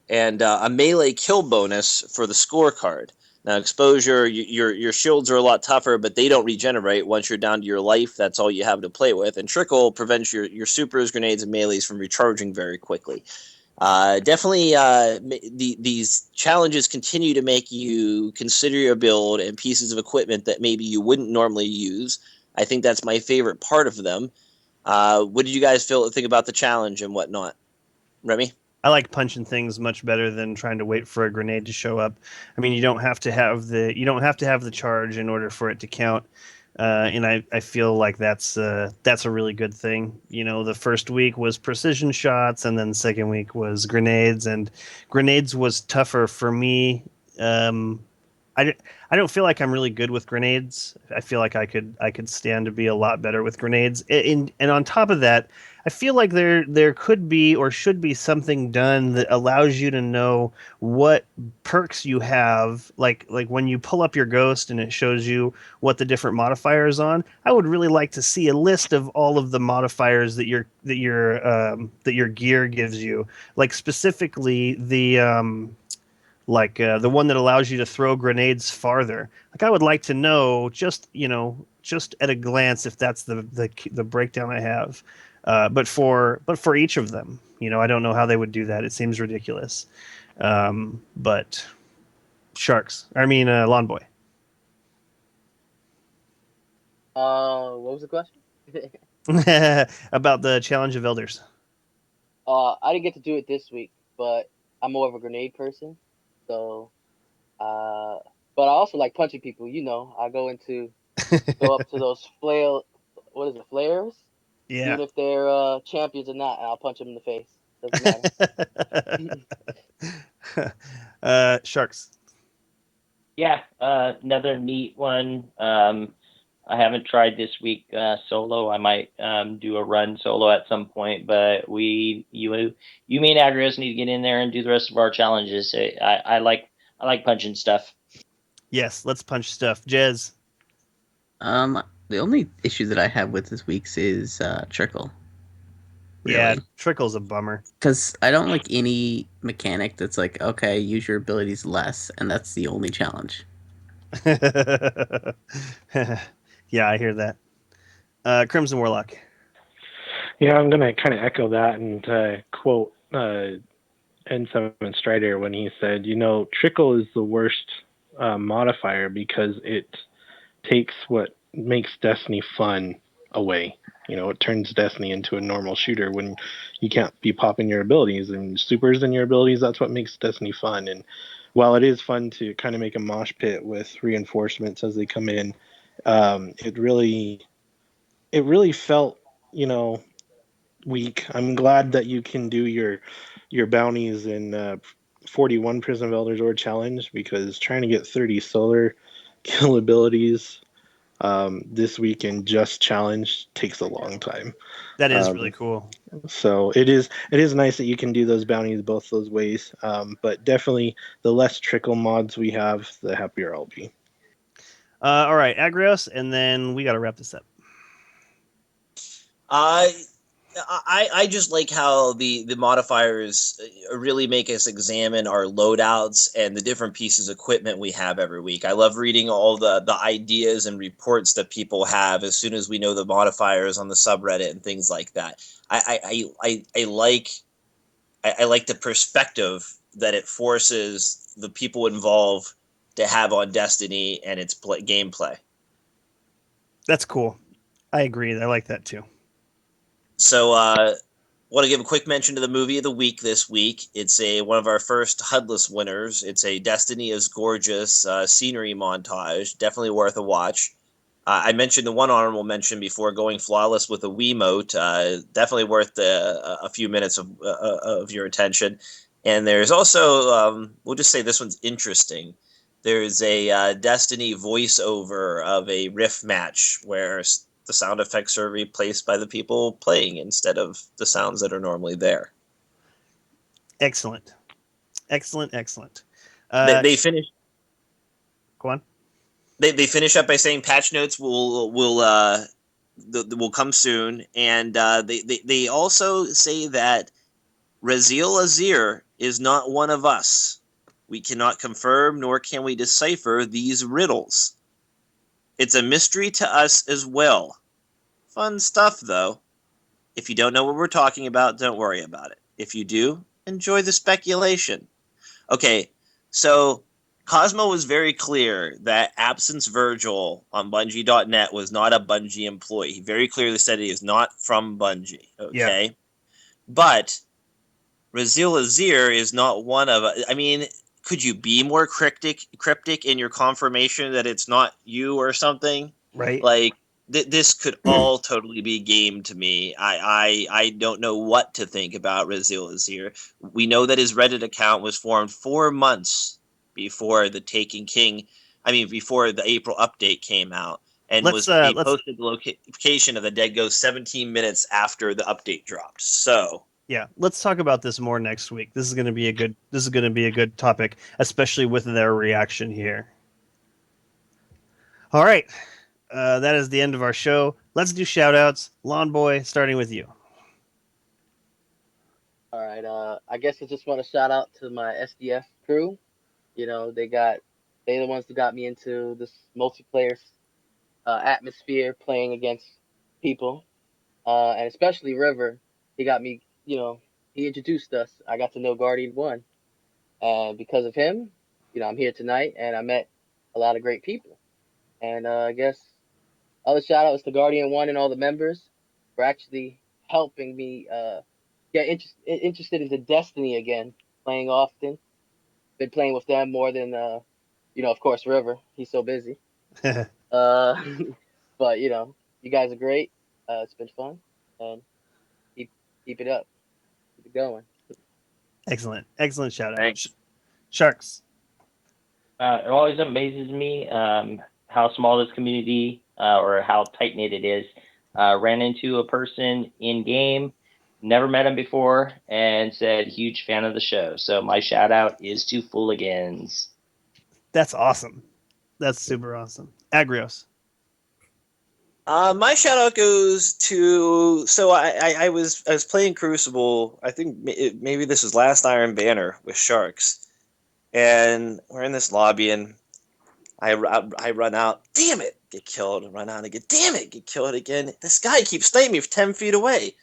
and a melee kill bonus for the scorecard. Now, exposure, your shields are a lot tougher, but they don't regenerate once you're down to your life. That's all you have to play with. And trickle prevents your supers, grenades, and melees from recharging very quickly. Definitely, these challenges continue to make you consider your build and pieces of equipment that maybe you wouldn't normally use. I think that's my favorite part of them. What did you guys think about the challenge and whatnot? Remy? I like punching things much better than trying to wait for a grenade to show up. I mean, you don't have to have the charge in order for it to count. And I feel like that's a really good thing. The first week was precision shots, and then the second week was grenades, and grenades was tougher for me. I, I don't feel like I'm really good with grenades. I feel like I could stand to be a lot better with grenades. And on top of that, I feel like there could be or should be something done that allows you to know what perks you have. Like when you pull up your ghost and it shows you what the different modifiers on. I would really like to see a list of all of the modifiers that your gear gives you. Like specifically the one that allows you to throw grenades farther. Like I would like to know just at a glance if that's the breakdown I have. But for each of them, I don't know how they would do that. It seems ridiculous. But Lawnboy. What was the question? About the Challenge of Elders. I didn't get to do it this week, but I'm more of a grenade person. So, uh, but I also like punching people. I go up to those flail, what is it, flares? Yeah. Even if they're champions or not, and I'll punch them in the face. Doesn't matter. Sharks. Yeah, another neat one. I haven't tried this week solo. I might do a run solo at some point, but you, me, and Agrios need to get in there and do the rest of our challenges. I like punching stuff. Yes, let's punch stuff. Jez. The only issue that I have with this week's is trickle. Yeah, Really, Trickle's a bummer. because I don't like any mechanic that's like, okay, use your abilities less, and that's the only challenge. Yeah, I hear that. Crimson Warlock. Yeah, I'm gonna kind of echo that and quote N7 Strider when he said, trickle is the worst modifier because it takes what makes Destiny fun away. It turns Destiny into a normal shooter when you can't be popping your abilities and supers in your abilities. That's what makes Destiny fun. And while it is fun to kind of make a mosh pit with reinforcements as they come in, it really felt, weak. I'm glad that you can do your bounties in 41 Prison of Elders or challenge, because trying to get 30 solar kill abilities this week in just challenge takes a long time. That is really Um, cool. so it is nice that you can do those bounties both those ways. But definitely the less trickle mods we have, the happier I'll be. All right, Agrios, and then we got to wrap this up. I just like how the modifiers really make us examine our loadouts and the different pieces of equipment we have every week. I love reading all the ideas and reports that people have as soon as we know the modifiers on the subreddit and things like that. I like the perspective that it forces the people involved to have on Destiny and its gameplay. That's cool. I agree. I like that too. So, want to give a quick mention to the movie of the week this week. It's one of our first HUDless winners. It's a Destiny is Gorgeous scenery montage. Definitely worth a watch. I mentioned the one honorable mention before, Going Flawless with a Wiimote. Definitely worth a few minutes of your attention. And there's also, we'll just say this one's interesting. There's a Destiny voiceover of a Rift match where the sound effects are replaced by the people playing instead of the sounds that are normally there. Excellent. Excellent. They finish. Go on. They finish up by saying patch notes will come soon, and they also say that Raziel Azir is not one of us. We cannot confirm nor can we decipher these riddles. It's a mystery to us as well. Fun stuff, though. If you don't know what we're talking about, don't worry about it. If you do, enjoy the speculation. Okay, so Cosmo was very clear that Absence Virgil on Bungie.net was not a Bungie employee. He very clearly said he is not from Bungie. Okay, Yeah. but Raziel Azir is not one of. I mean, could you be more cryptic in your confirmation that it's not you or something? Right. Like this could all totally be game to me. I don't know what to think about Raziel Azir. We know that his Reddit account was formed 4 months before the Taken King. I mean, before the April update came out, and Let's he let's posted the location of the dead ghost 17 minutes after the update dropped. So yeah, let's talk about this more next week. This is going to be a good topic, especially with their reaction here. All right. That is the end of our show. Let's do shout outs. Lawnboy, starting with you. All right. I guess I just want to shout out to my SDF crew. They the ones who got me into this multiplayer atmosphere, playing against people, and especially River. He got me. He introduced us. I got to know Guardian One, and because of him, I'm here tonight, and I met a lot of great people. And I guess other shout out is to Guardian One and all the members for actually helping me get interested into Destiny again, playing often. Been playing with them more than of course, River. He's so busy. Uh, but you guys are great. It's been fun, and keep keep it up, keep it going. Excellent shout out. Thanks. Sharks. It always amazes me how small this community or how tight knit it is. Ran into a person in game, never met him before, and said huge fan of the show. So my shout out is to Fooligans. That's awesome. That's super awesome. Agrios. My shout out goes to I was playing Crucible. I think maybe this was last Iron Banner with Sharks, and we're in this lobby and I run out. Damn it, get killed. Run out again. Damn it, get killed again. This guy keeps sniping me from 10 feet away.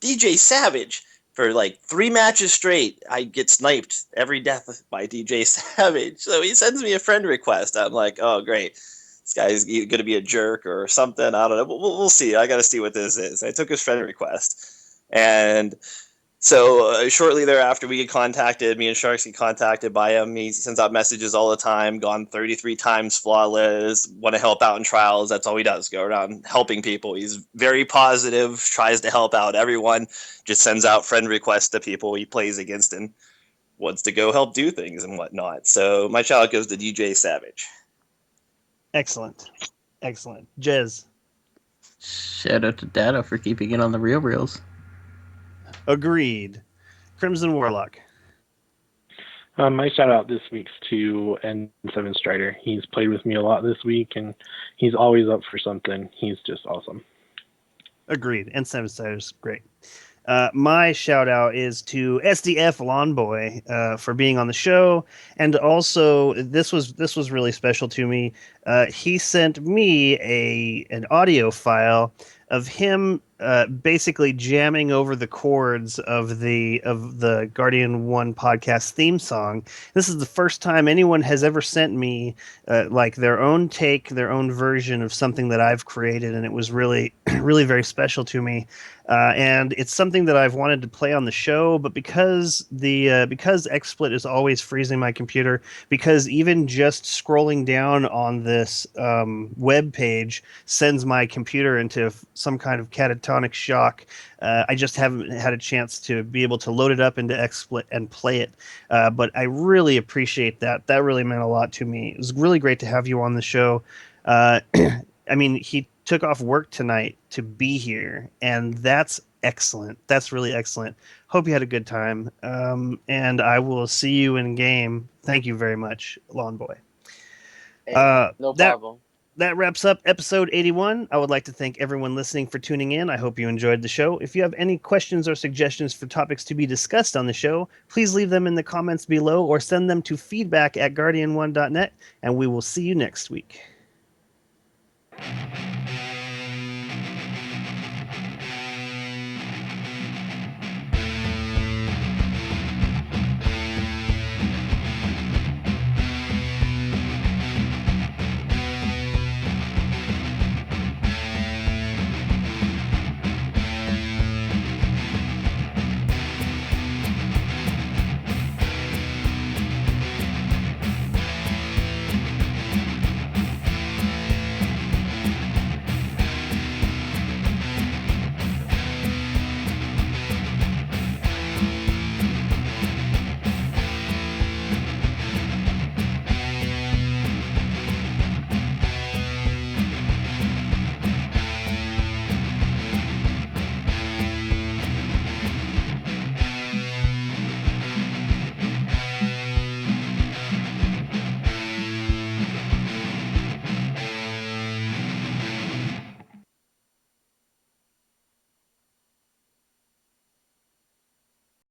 DJ Savage. For like 3 matches straight, I get sniped every death by DJ Savage. So he sends me a friend request. I'm like, oh great, this guy's going to be a jerk or something. I don't know. We'll see. I got to see what this is. I took his friend request, and so shortly thereafter, we get contacted. Me and Sharks get contacted by him. He sends out messages all the time. Gone 33 times flawless. Want to help out in trials. That's all he does. Go around helping people. He's very positive. Tries to help out everyone. Just sends out friend requests to people he plays against and wants to go help do things and whatnot. So my shout out goes to DJ Savage. Excellent. Jez. Shout out to Data for keeping it on the real reels. Agreed. Crimson Warlock. My shout out this week's to N7 Strider. He's played with me a lot this week, and he's always up for something. He's just awesome. Agreed. N7 Strider's great. My shout out is to SDF Lawnboy for being on the show, and also this was really special to me. He sent me an audio file of him basically jamming over the chords of the Guardian One podcast theme song. This is the first time anyone has ever sent me like their own take, their own version of something that I've created, and it was really really very special to me. And it's something that I've wanted to play on the show, but because because XSplit is always freezing my computer, because even just scrolling down on this web page sends my computer into some kind of catatonic shock, I just haven't had a chance to be able to load it up into XSplit and play it. But I really appreciate that. That really meant a lot to me. It was really great to have you on the show. I mean, he took off work tonight to be here, and that's excellent. That's really excellent. Hope you had a good time, and I will see you in game. Thank you very much, Lawnboy. Hey, no problem. That wraps up episode 81. I would like to thank everyone listening for tuning in. I hope you enjoyed the show. If you have any questions or suggestions for topics to be discussed on the show, please leave them in the comments below or send them to feedback@guardian1.net, and we will see you next week.